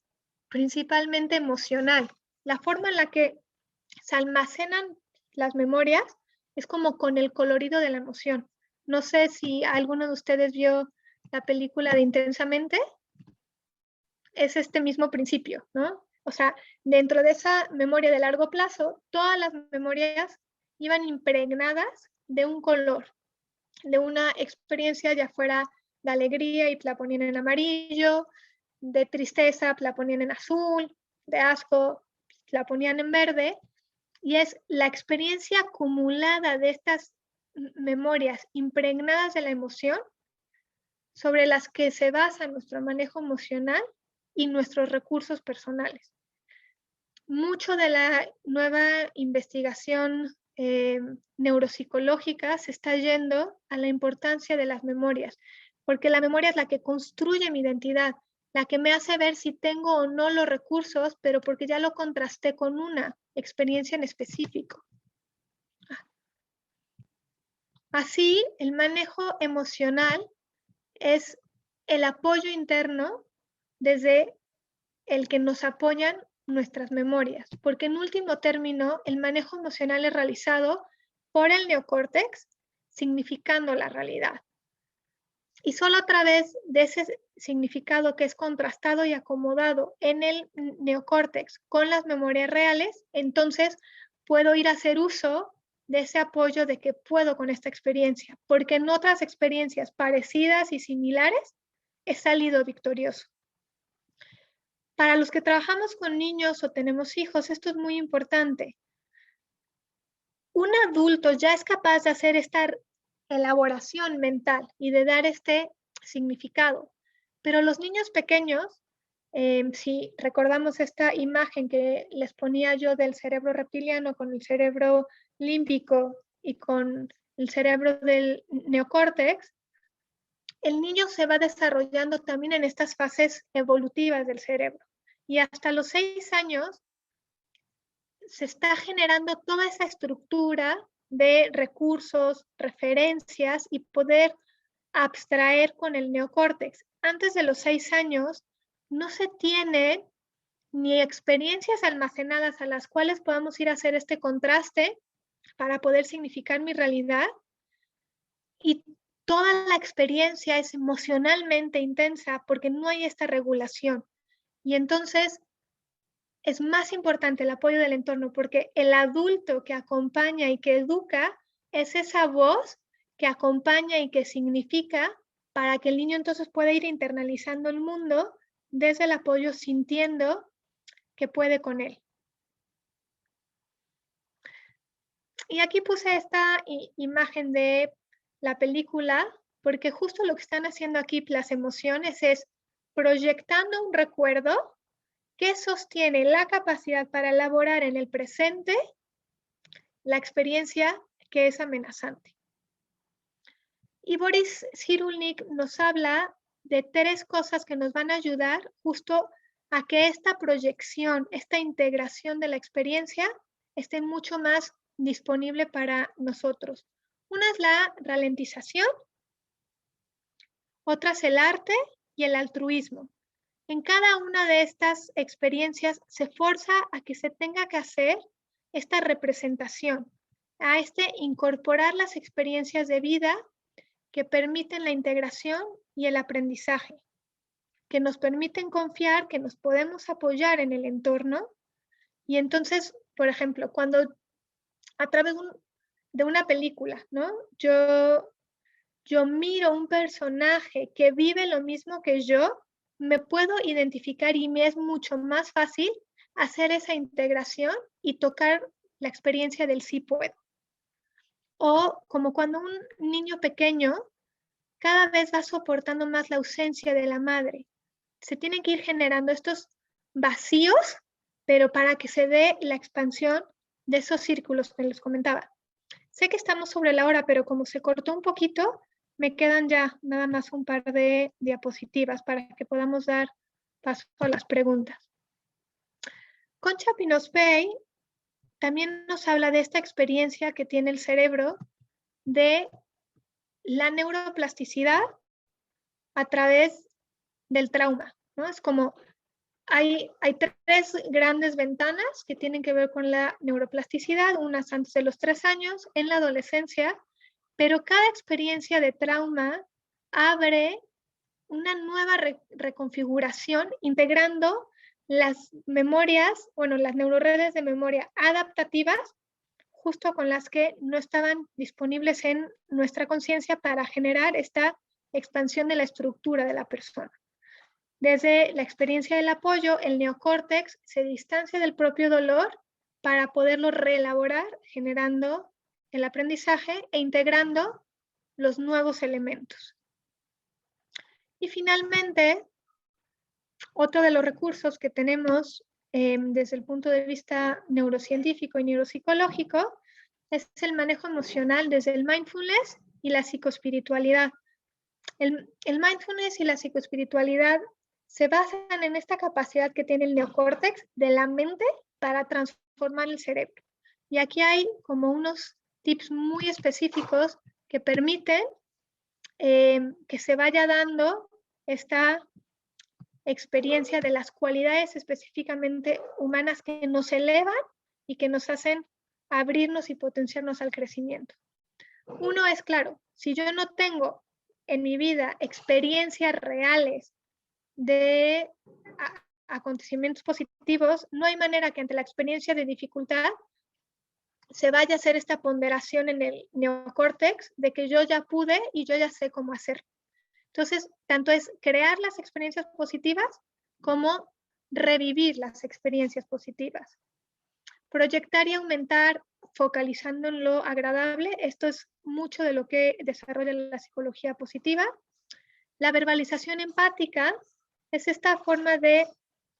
principalmente emocional. La forma en la que se almacenan las memorias es como con el colorido de la emoción. No sé si alguno de ustedes vio la película de Intensamente, es este mismo principio, ¿no? O sea, dentro de esa memoria de largo plazo, todas las memorias iban impregnadas de un color, de una experiencia, ya fuera de alegría y la ponían en amarillo, de tristeza la ponían en azul, de asco la ponían en verde, y es la experiencia acumulada de estas memorias impregnadas de la emoción sobre las que se basa nuestro manejo emocional y nuestros recursos personales. Mucho de la nueva investigación neuropsicológica se está yendo a la importancia de las memorias, porque la memoria es la que construye mi identidad, la que me hace ver si tengo o no los recursos, pero porque ya lo contrasté con una experiencia en específico. Así, el manejo emocional es el apoyo interno desde el que nos apoyan nuestras memorias, porque en último término el manejo emocional es realizado por el neocórtex, significando la realidad. Y solo a través de ese significado que es contrastado y acomodado en el neocórtex con las memorias reales, entonces puedo ir a hacer uso de ese apoyo de que puedo con esta experiencia, porque en otras experiencias parecidas y similares he salido victorioso. Para los que trabajamos con niños o tenemos hijos, esto es muy importante. Un adulto ya es capaz de hacer esta elaboración mental y de dar este significado, pero los niños pequeños, si recordamos esta imagen que les ponía yo del cerebro reptiliano con el cerebro límbico y con el cerebro del neocórtex, el niño se va desarrollando también en estas fases evolutivas del cerebro. Y hasta los 6 años se está generando toda esa estructura de recursos, referencias y poder abstraer con el neocórtex. Antes de los 6 años no se tienen ni experiencias almacenadas a las cuales podamos ir a hacer este contraste para poder significar mi realidad, y toda la experiencia es emocionalmente intensa porque no hay esta regulación. Y entonces es más importante el apoyo del entorno, porque el adulto que acompaña y que educa es esa voz que acompaña y que significa para que el niño entonces pueda ir internalizando el mundo desde el apoyo, sintiendo que puede con él. Y aquí puse esta imagen de la película, porque justo lo que están haciendo aquí las emociones es proyectando un recuerdo que sostiene la capacidad para elaborar en el presente la experiencia que es amenazante. Y Boris Cyrulnik nos habla de 3 cosas que nos van a ayudar justo a que esta proyección, esta integración de la experiencia esté mucho más disponible para nosotros. Una es la ralentización, otra es el arte y el altruismo. En cada una de estas experiencias se forza a que se tenga que hacer esta representación, a incorporar las experiencias de vida que permiten la integración y el aprendizaje, que nos permiten confiar que nos podemos apoyar en el entorno. Y entonces, por ejemplo, cuando a través de una película, ¿no? Yo miro un personaje que vive lo mismo que yo, me puedo identificar y me es mucho más fácil hacer esa integración y tocar la experiencia del sí puedo. O como cuando un niño pequeño cada vez va soportando más la ausencia de la madre. Se tienen que ir generando estos vacíos, pero para que se dé la expansión de esos círculos que les comentaba. Sé que estamos sobre la hora, pero como se cortó un poquito, me quedan ya nada más un par de diapositivas para que podamos dar paso a las preguntas. Concha Pinos-Pay también nos habla de esta experiencia que tiene el cerebro de la neuroplasticidad a través del trauma, ¿no? Es como hay tres grandes ventanas que tienen que ver con la neuroplasticidad, unas antes de los 3 años, en la adolescencia, pero cada experiencia de trauma abre una nueva reconfiguración integrando las memorias, bueno, las neuroredes de memoria adaptativas, justo con las que no estaban disponibles en nuestra conciencia para generar esta expansión de la estructura de la persona. Desde la experiencia del apoyo, el neocórtex se distancia del propio dolor para poderlo reelaborar, generando el aprendizaje e integrando los nuevos elementos. Y finalmente, otro de los recursos que tenemos desde el punto de vista neurocientífico y neuropsicológico es el manejo emocional desde el mindfulness y la psicoespiritualidad. El mindfulness y la psicoespiritualidad se basan en esta capacidad que tiene el neocórtex de la mente para transformar el cerebro. Y aquí hay como unos tips muy específicos que permiten que se vaya dando esta experiencia de las cualidades específicamente humanas que nos elevan y que nos hacen abrirnos y potenciarnos al crecimiento. Uno es claro, si yo no tengo en mi vida experiencias reales de acontecimientos positivos, no hay manera que ante la experiencia de dificultad se vaya a hacer esta ponderación en el neocórtex de que yo ya pude y yo ya sé cómo hacer. Entonces, tanto es crear las experiencias positivas como revivir las experiencias positivas. Proyectar y aumentar focalizando en lo agradable, esto es mucho de lo que desarrolla la psicología positiva. La verbalización empática es esta forma de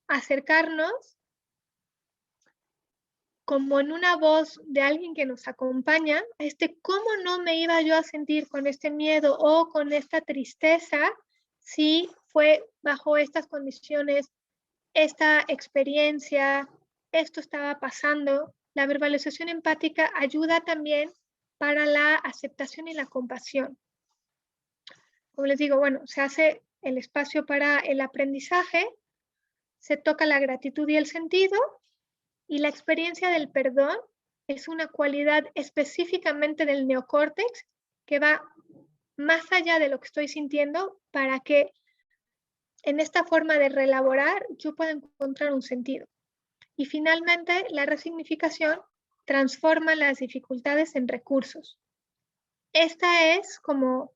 acercarnos como en una voz de alguien que nos acompaña, cómo no me iba yo a sentir con este miedo o con esta tristeza si fue bajo estas condiciones, esta experiencia, esto estaba pasando. La verbalización empática ayuda también para la aceptación y la compasión. Como les digo, bueno, se hace el espacio para el aprendizaje, se toca la gratitud y el sentido, y la experiencia del perdón es una cualidad específicamente del neocórtex que va más allá de lo que estoy sintiendo para que en esta forma de reelaborar yo pueda encontrar un sentido. Y finalmente, la resignificación transforma las dificultades en recursos. Esta es como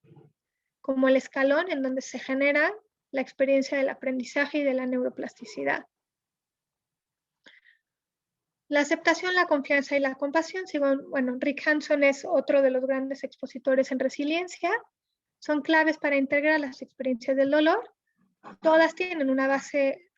el escalón en donde se genera la experiencia del aprendizaje y de la neuroplasticidad. La aceptación, la confianza y la compasión, bueno, Rick Hanson es otro de los grandes expositores en resiliencia, son claves para integrar las experiencias del dolor. Todas tienen una base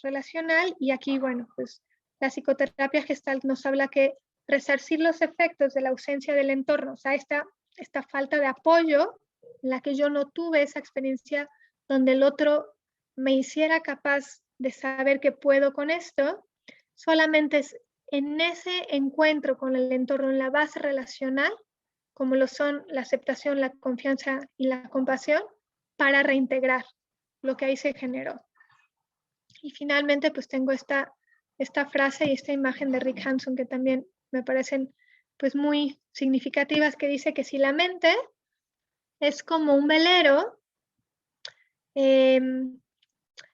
relacional y aquí, bueno, pues la psicoterapia Gestalt nos habla que resarcir los efectos de la ausencia del entorno, o sea, esta falta de apoyo en la que yo no tuve esa experiencia donde el otro me hiciera capaz de saber que puedo con esto, solamente es en ese encuentro con el entorno, en la base relacional, como lo son la aceptación, la confianza y la compasión, para reintegrar lo que ahí se generó. Y finalmente, pues tengo esta frase y esta imagen de Rick Hanson que también me parecen pues muy significativas, que dice que si la mente es como un velero, el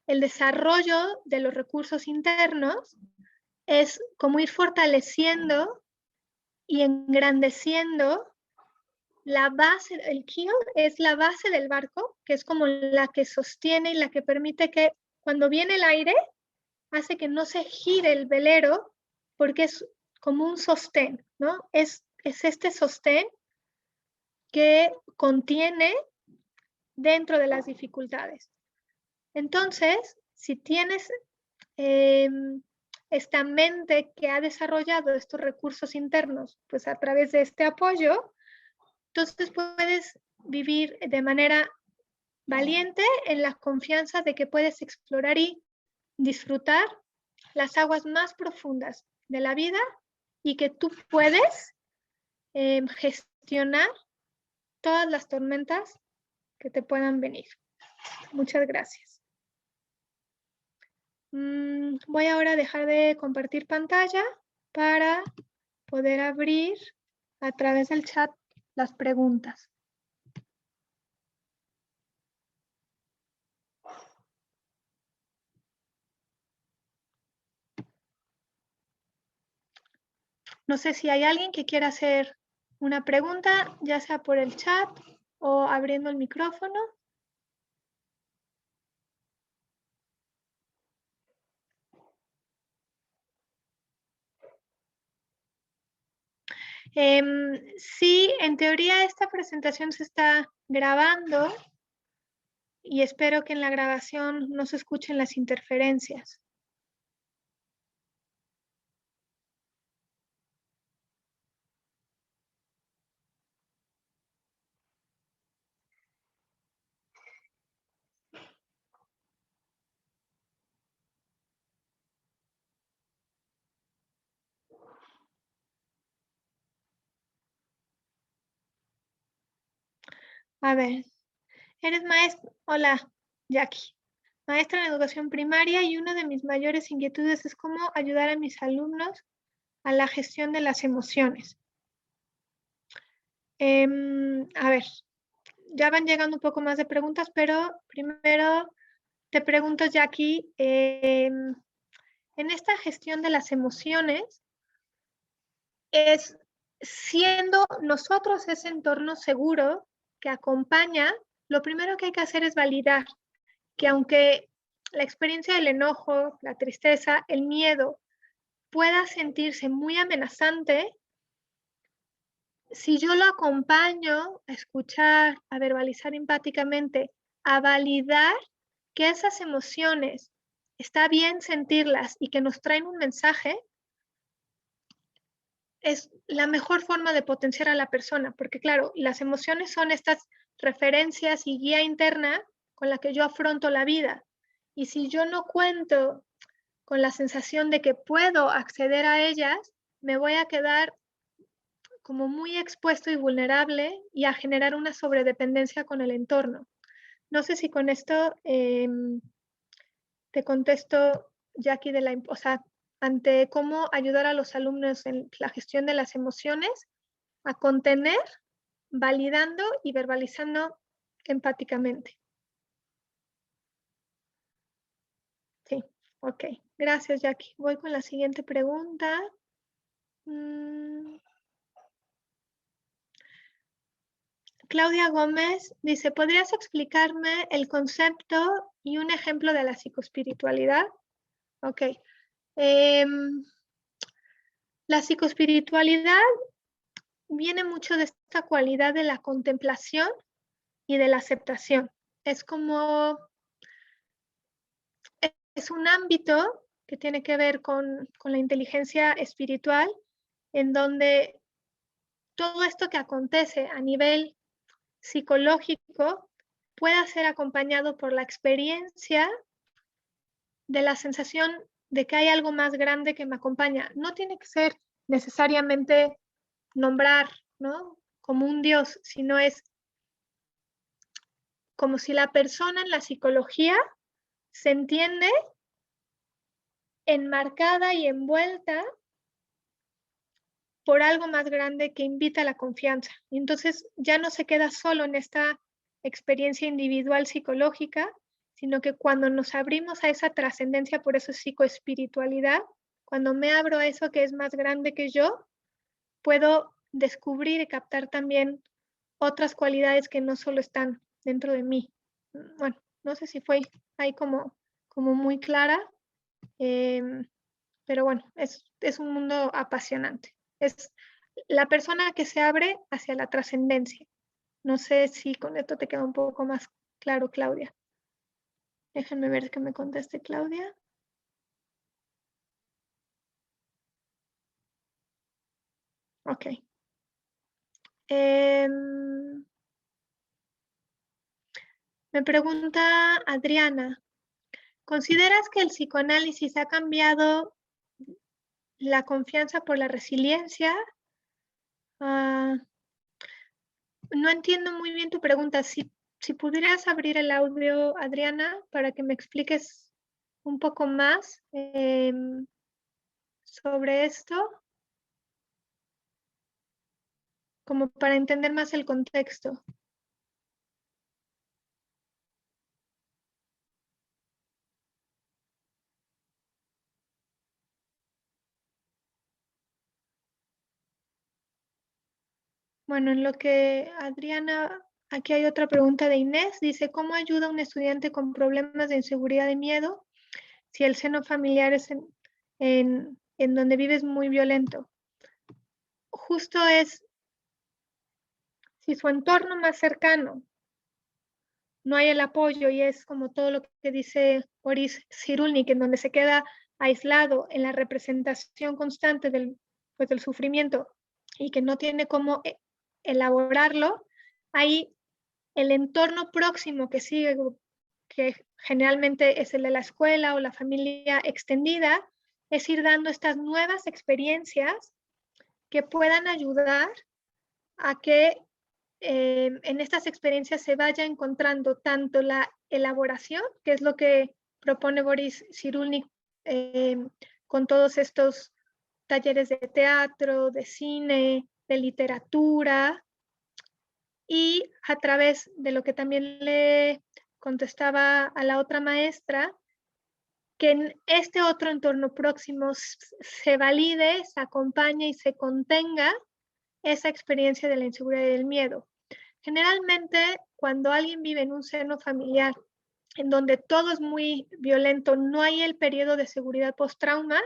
desarrollo de los recursos internos es como ir fortaleciendo y engrandeciendo la base. El keel es la base del barco, que es como la que sostiene y la que permite que cuando viene el aire, hace que no se gire el velero, porque es como un sostén, ¿no? Es este sostén que contiene dentro de las dificultades. Entonces, si tienes esta mente que ha desarrollado estos recursos internos, pues a través de este apoyo, entonces puedes vivir de manera valiente en la confianza de que puedes explorar y disfrutar las aguas más profundas de la vida y que tú puedes gestionar todas las tormentas que te puedan venir. Muchas gracias. Voy ahora a dejar de compartir pantalla para poder abrir a través del chat las preguntas. No sé si hay alguien que quiera hacer una pregunta, ya sea por el chat o abriendo el micrófono. Sí, en teoría esta presentación se está grabando y espero que en la grabación no se escuchen las interferencias. A ver, eres maestra. Hola, Jackie. Maestra en educación primaria y una de mis mayores inquietudes es cómo ayudar a mis alumnos a la gestión de las emociones. A ver, ya van llegando un poco más de preguntas, pero primero te pregunto, Jackie, en esta gestión de las emociones, es siendo nosotros ese entorno seguro que acompaña, lo primero que hay que hacer es validar que aunque la experiencia del enojo, la tristeza, el miedo pueda sentirse muy amenazante, si yo lo acompaño a escuchar, a verbalizar empáticamente, a validar que esas emociones está bien sentirlas y que nos traen un mensaje, es la mejor forma de potenciar a la persona, porque claro, las emociones son estas referencias y guía interna con la que yo afronto la vida. Y si yo no cuento con la sensación de que puedo acceder a ellas, me voy a quedar como muy expuesto y vulnerable y a generar una sobredependencia con el entorno. No sé si con esto te contesto, Jackie, o sea, ante cómo ayudar a los alumnos en la gestión de las emociones a contener, validando y verbalizando empáticamente. Sí, ok. Gracias, Jackie. Voy con la siguiente pregunta. Claudia Gómez dice, ¿podrías explicarme el concepto y un ejemplo de la psicoespiritualidad? Ok. La psicoespiritualidad viene mucho de esta cualidad de la contemplación y de la aceptación. Es como, es un ámbito que tiene que ver con la inteligencia espiritual, en donde todo esto que acontece a nivel psicológico pueda ser acompañado por la experiencia de la sensación de que hay algo más grande que me acompaña. No tiene que ser necesariamente nombrar, ¿no? Como un Dios, sino es como si la persona en la psicología se entiende enmarcada y envuelta por algo más grande que invita a la confianza. Y entonces ya no se queda solo en esta experiencia individual psicológica, sino que cuando nos abrimos a esa trascendencia, por eso es psicoespiritualidad, cuando me abro a eso que es más grande que yo, puedo descubrir y captar también otras cualidades que no solo están dentro de mí. Bueno, no sé si fue ahí como muy clara, pero bueno, es un mundo apasionante. Es la persona que se abre hacia la trascendencia. No sé si con esto te queda un poco más Claro, Claudia. Déjenme ver que me conteste Claudia. Ok. Me pregunta Adriana, ¿consideras que el psicoanálisis ha cambiado la confianza por la resiliencia? Ah, no entiendo muy bien tu pregunta. Si pudieras abrir el audio, Adriana, para que me expliques un poco más sobre esto, como para entender más el contexto. Bueno, en lo que Adriana, aquí hay otra pregunta de Inés, dice, ¿cómo ayuda a un estudiante con problemas de inseguridad y miedo si el seno familiar es en donde vive es muy violento? Justo es, si su entorno más cercano no hay el apoyo y es como todo lo que dice Boris Cyrulnik, en donde se queda aislado en la representación constante pues, del sufrimiento y que no tiene cómo elaborarlo, ahí el entorno próximo que sigue, que generalmente es el de la escuela o la familia extendida, es ir dando estas nuevas experiencias que puedan ayudar a que en estas experiencias se vaya encontrando tanto la elaboración, que es lo que propone Boris Cyrulnik con todos estos talleres de teatro, de cine, de literatura, y a través de lo que también le contestaba a la otra maestra, que en este otro entorno próximo se valide, se acompañe y se contenga esa experiencia de la inseguridad y del miedo. Generalmente, cuando alguien vive en un seno familiar en donde todo es muy violento, no hay el periodo de seguridad post-trauma,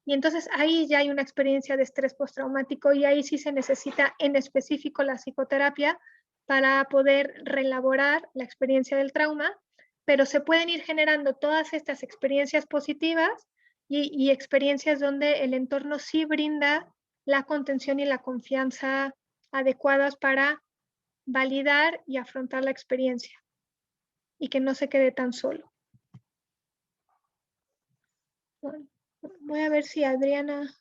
y entonces ahí ya hay una experiencia de estrés postraumático y ahí sí se necesita en específico la psicoterapia para poder reelaborar la experiencia del trauma, pero se pueden ir generando todas estas experiencias positivas y experiencias donde el entorno sí brinda la contención y la confianza adecuadas para validar y afrontar la experiencia y que no se quede tan solo. Bueno, voy a ver si Adriana...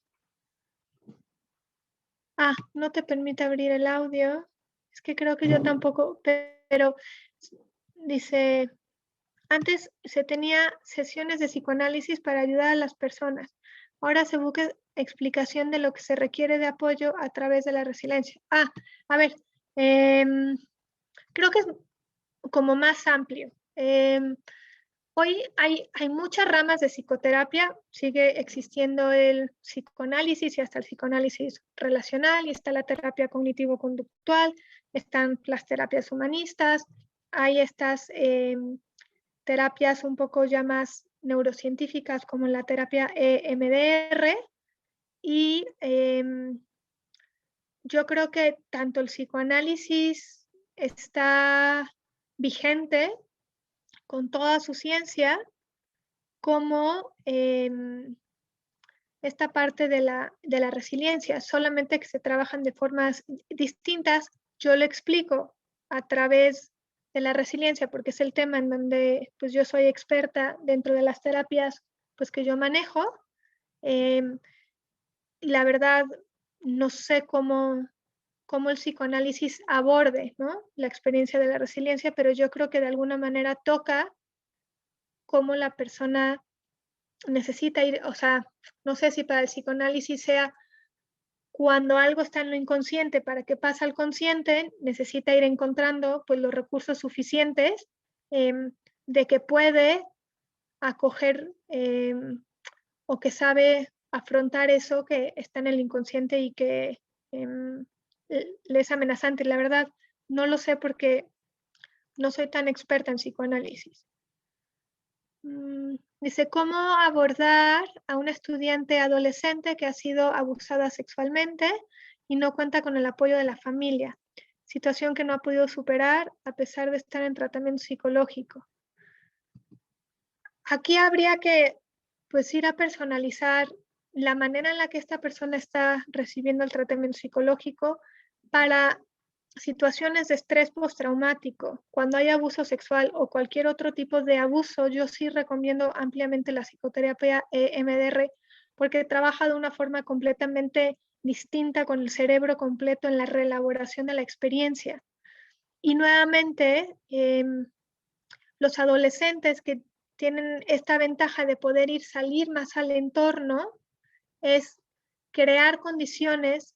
Ah, no te permite abrir el audio. Es que creo que yo tampoco, pero dice, antes se tenía sesiones de psicoanálisis para ayudar a las personas. Ahora se busca explicación de lo que se requiere de apoyo a través de la resiliencia. Ah, a ver, creo que es como más amplio. Hoy hay muchas ramas de psicoterapia, sigue existiendo el psicoanálisis y hasta el psicoanálisis relacional, y está la terapia cognitivo-conductual, están las terapias humanistas, hay estas terapias un poco ya más neurocientíficas como la terapia EMDR, y yo creo que tanto el psicoanálisis está vigente con toda su ciencia, como esta parte de la resiliencia, solamente que se trabajan de formas distintas. Yo lo explico a través de la resiliencia, porque es el tema en donde pues, yo soy experta dentro de las terapias pues, que yo manejo. La verdad, no sé cómo el psicoanálisis aborde, ¿no?, la experiencia de la resiliencia, pero yo creo que de alguna manera toca cómo la persona necesita ir, o sea, no sé si para el psicoanálisis sea cuando algo está en lo inconsciente para que pase al consciente, necesita ir encontrando pues los recursos suficientes eh, de que puede acoger o que sabe afrontar eso que está en el inconsciente y que le es amenazante. La verdad, no lo sé porque no soy tan experta en psicoanálisis. Dice, ¿cómo abordar a una estudiante adolescente que ha sido abusada sexualmente y no cuenta con el apoyo de la familia? situación que no ha podido superar a pesar de estar en tratamiento psicológico. Aquí habría que pues ir a personalizar la manera en la que esta persona está recibiendo el tratamiento psicológico para situaciones de estrés postraumático. Cuando hay abuso sexual o cualquier otro tipo de abuso, yo sí recomiendo ampliamente la psicoterapia EMDR porque trabaja de una forma completamente distinta con el cerebro completo en la reelaboración de la experiencia. Y nuevamente, los adolescentes que tienen esta ventaja de poder salir más al entorno es crear condiciones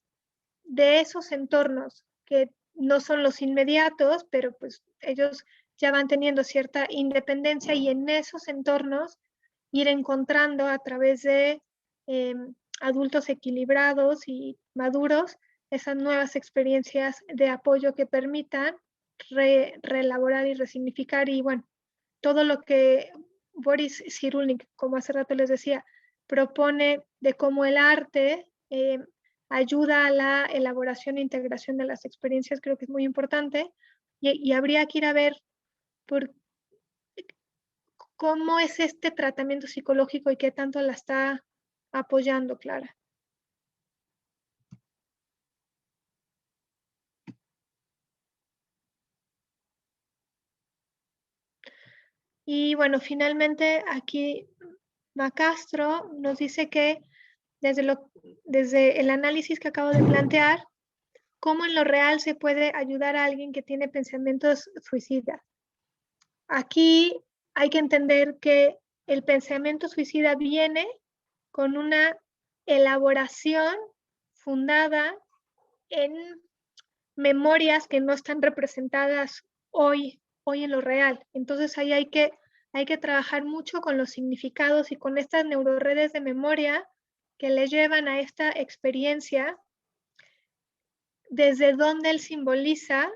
de esos entornos que no son los inmediatos, pero pues ellos ya van teniendo cierta independencia y en esos entornos ir encontrando a través de adultos equilibrados y maduros esas nuevas experiencias de apoyo que permitan reelaborar y resignificar y bueno, todo lo que Boris Cyrulnik, como hace rato les decía, propone de cómo el arte ayuda a la elaboración e integración de las experiencias, creo que es muy importante y habría que ir a ver por cómo es este tratamiento psicológico y qué tanto la está apoyando, Clara. Y bueno, finalmente aquí Macastro nos dice que desde el análisis que acabo de plantear, cómo en lo real se puede ayudar a alguien que tiene pensamientos suicidas. Aquí hay que entender que el pensamiento suicida viene con una elaboración fundada en memorias que no están representadas hoy en lo real. Entonces ahí hay que trabajar mucho con los significados y con estas neuroredes de memoria que le llevan a esta experiencia, desde donde él simboliza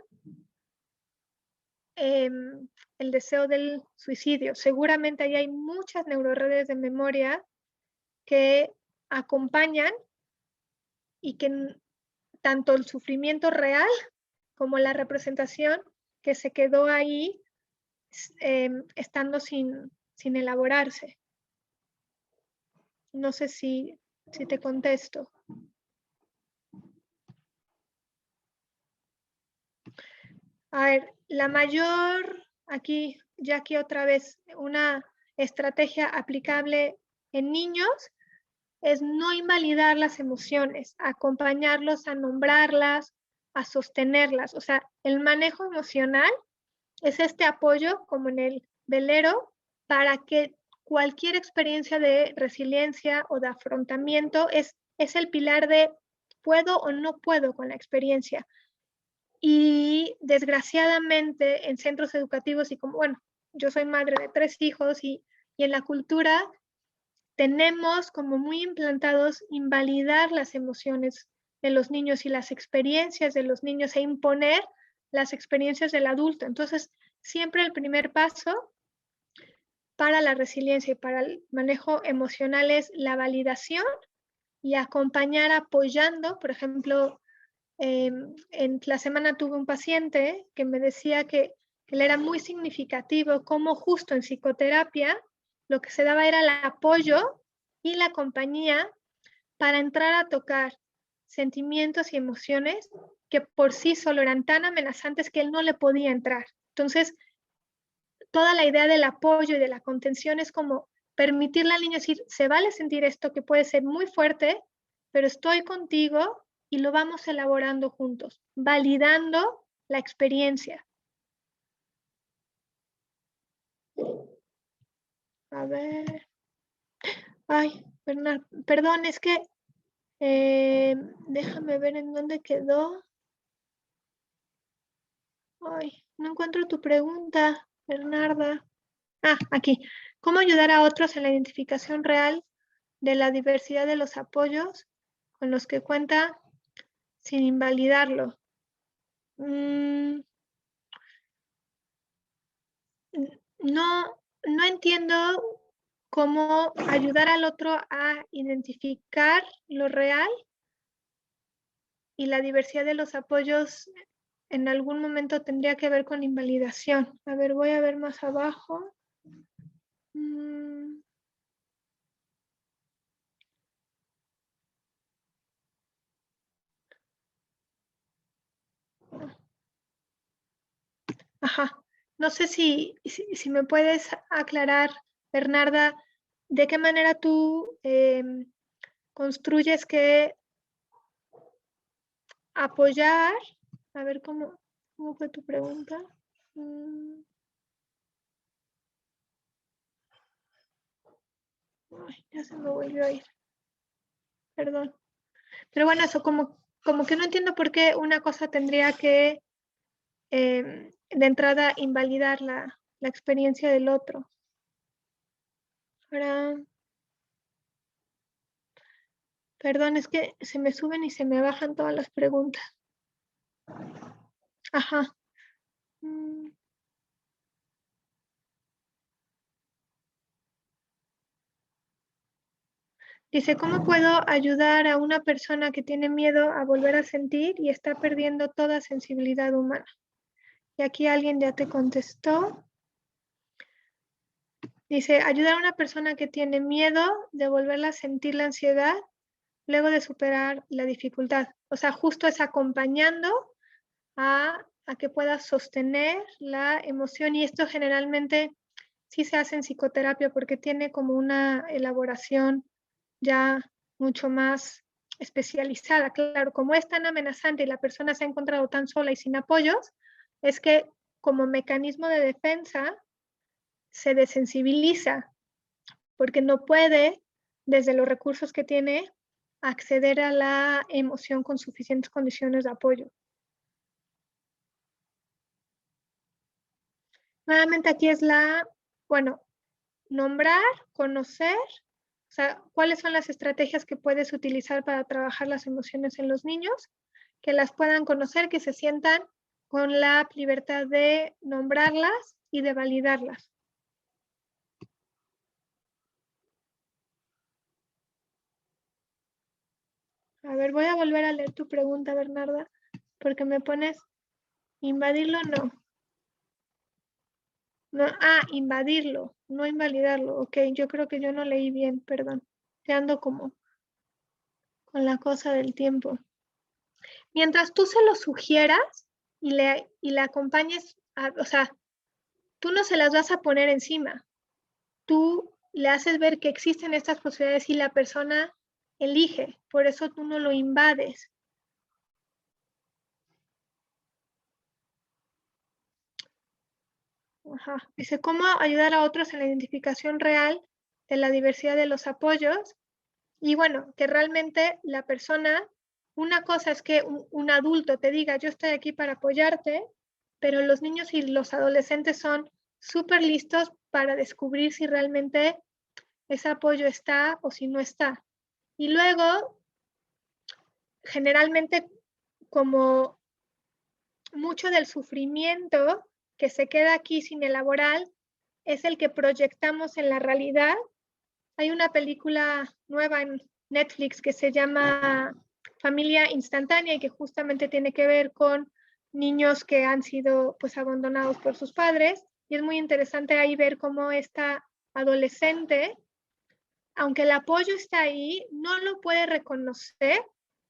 el deseo del suicidio. Seguramente ahí hay muchas neuroredes de memoria que acompañan y que tanto el sufrimiento real como la representación que se quedó ahí estando sin elaborarse. No sé si te contesto. A ver, la mayor, aquí otra vez, una estrategia aplicable en niños es no invalidar las emociones, acompañarlos a nombrarlas, a sostenerlas. O sea, el manejo emocional es este apoyo, como en el velero, para que cualquier experiencia de resiliencia o de afrontamiento es el pilar de puedo o no puedo con la experiencia. Y desgraciadamente en centros educativos y como, bueno, yo soy madre de 3 hijos y en la cultura tenemos como muy implantados invalidar las emociones de los niños y las experiencias de los niños e imponer las experiencias del adulto. Entonces, siempre el primer paso para la resiliencia y para el manejo emocional es la validación y acompañar apoyando. Por ejemplo, en la semana tuve un paciente que me decía que le era muy significativo cómo justo en psicoterapia lo que se daba era el apoyo y la compañía para entrar a tocar sentimientos y emociones que por sí solo eran tan amenazantes que él no le podía entrar. Entonces, toda la idea del apoyo y de la contención es como permitirle al niño decir, se vale sentir esto que puede ser muy fuerte, pero estoy contigo y lo vamos elaborando juntos, validando la experiencia. A ver. Ay, perdón, es que déjame ver en dónde quedó. Ay, no encuentro tu pregunta, Bernarda. Ah, aquí. ¿Cómo ayudar a otros en la identificación real de la diversidad de los apoyos con los que cuenta sin invalidarlo? No, no entiendo cómo ayudar al otro a identificar lo real y la diversidad de los apoyos en algún momento tendría que ver con invalidación. A ver, voy a ver más abajo. Ajá. No sé si me puedes aclarar, Bernarda, de qué manera tú construyes que apoyar. A ver cómo fue tu pregunta. Ay, ya se me volvió a ir. Perdón. Pero bueno, eso como que no entiendo por qué una cosa tendría que de entrada invalidar la experiencia del otro. Ahora, perdón, es que se me suben y se me bajan todas las preguntas. Ajá. Dice, ¿cómo puedo ayudar a una persona que tiene miedo a volver a sentir y está perdiendo toda sensibilidad humana? Y aquí alguien ya te contestó. Dice, ayudar a una persona que tiene miedo de volverla a sentir la ansiedad luego de superar la dificultad. O sea, justo es acompañando a que pueda sostener la emoción y esto generalmente sí se hace en psicoterapia porque tiene como una elaboración ya mucho más especializada. Claro, como es tan amenazante y la persona se ha encontrado tan sola y sin apoyos, es que como mecanismo de defensa se desensibiliza porque no puede, desde los recursos que tiene, acceder a la emoción con suficientes condiciones de apoyo. Nuevamente aquí es bueno, nombrar, conocer, o sea, cuáles son las estrategias que puedes utilizar para trabajar las emociones en los niños, que las puedan conocer, que se sientan con la libertad de nombrarlas y de validarlas. A ver, voy a volver a leer tu pregunta, Bernarda, porque me pones invadirlo, no. No, invadirlo, no invalidarlo. Ok, yo creo que yo no leí bien, perdón. Te ando como con la cosa del tiempo. Mientras tú se lo sugieras y le acompañes, o sea, tú no se las vas a poner encima. Tú le haces ver que existen estas posibilidades y la persona elige. Por eso tú no lo invades. Ajá. Dice, ¿cómo ayudar a otros en la identificación real de la diversidad de los apoyos? Y bueno, que realmente la persona, una cosa es que un adulto te diga, yo estoy aquí para apoyarte, pero los niños y los adolescentes son súper listos para descubrir si realmente ese apoyo está o si no está. Y luego, generalmente, como mucho del sufrimiento que se queda aquí sin elaborar es el que proyectamos en la realidad. Hay una película nueva en Netflix que se llama Familia Instantánea y que justamente tiene que ver con niños que han sido pues abandonados por sus padres y es muy interesante ahí ver cómo esta adolescente, aunque el apoyo está ahí, no lo puede reconocer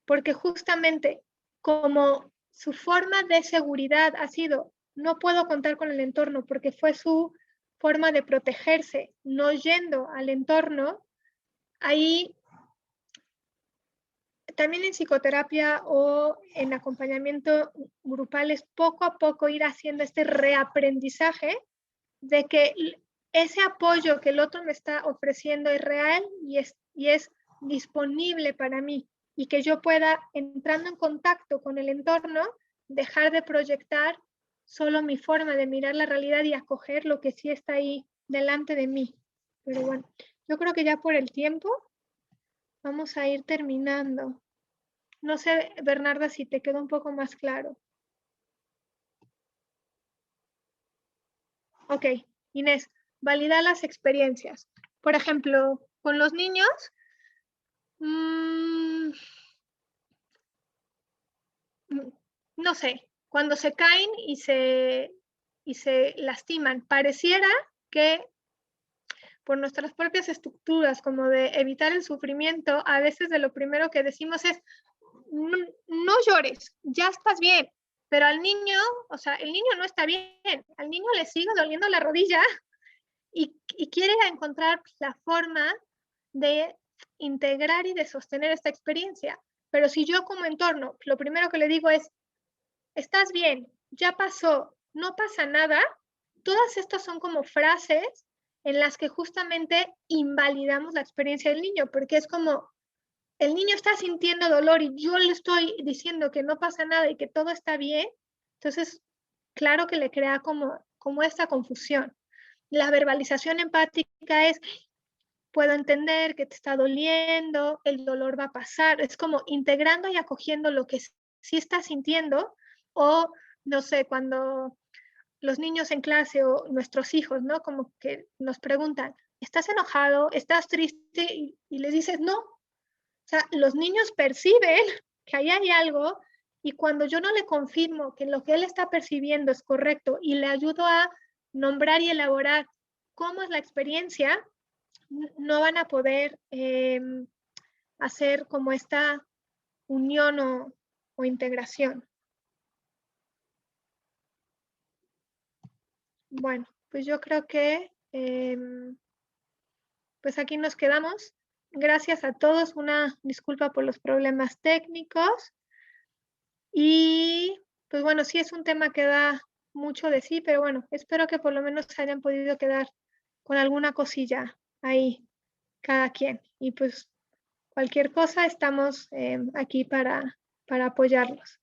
porque justamente como su forma de seguridad ha sido no puedo contar con el entorno porque fue su forma de protegerse, no yendo al entorno, ahí también en psicoterapia o en acompañamiento grupal es poco a poco ir haciendo este reaprendizaje de que ese apoyo que el otro me está ofreciendo es real y es disponible para mí y que yo pueda, entrando en contacto con el entorno, dejar de proyectar solo mi forma de mirar la realidad y acoger lo que sí está ahí delante de mí. Pero bueno, yo creo que ya por el tiempo vamos a ir terminando. No sé, Bernarda, si te quedó un poco más claro. Ok, Inés, valida las experiencias. Por ejemplo, con los niños, no sé, cuando se caen y se lastiman. Pareciera que por nuestras propias estructuras, como de evitar el sufrimiento, a veces de lo primero que decimos es, no, no llores, ya estás bien. Pero al niño, o sea, el niño no está bien, al niño le sigue doliendo la rodilla y quiere encontrar la forma de integrar y de sostener esta experiencia. Pero si yo como entorno, lo primero que le digo es, estás bien, ya pasó, no pasa nada, todas estas son como frases en las que justamente invalidamos la experiencia del niño, porque es como, el niño está sintiendo dolor y yo le estoy diciendo que no pasa nada y que todo está bien, entonces, claro que le crea como esta confusión. La verbalización empática es, puedo entender que te está doliendo, el dolor va a pasar, es como integrando y acogiendo lo que sí estás sintiendo, o no sé, cuando los niños en clase o nuestros hijos, ¿no? Como que nos preguntan, ¿estás enojado? ¿Estás triste? Y les dices, no. O sea, los niños perciben que ahí hay algo y cuando yo no le confirmo que lo que él está percibiendo es correcto y le ayudo a nombrar y elaborar cómo es la experiencia, no van a poder hacer como esta unión o integración. Bueno, pues yo creo que pues aquí nos quedamos. Gracias a todos. Una disculpa por los problemas técnicos. Y pues bueno, sí es un tema que da mucho de sí, pero bueno, espero que por lo menos se hayan podido quedar con alguna cosilla ahí, cada quien. Y pues cualquier cosa, estamos aquí para apoyarlos.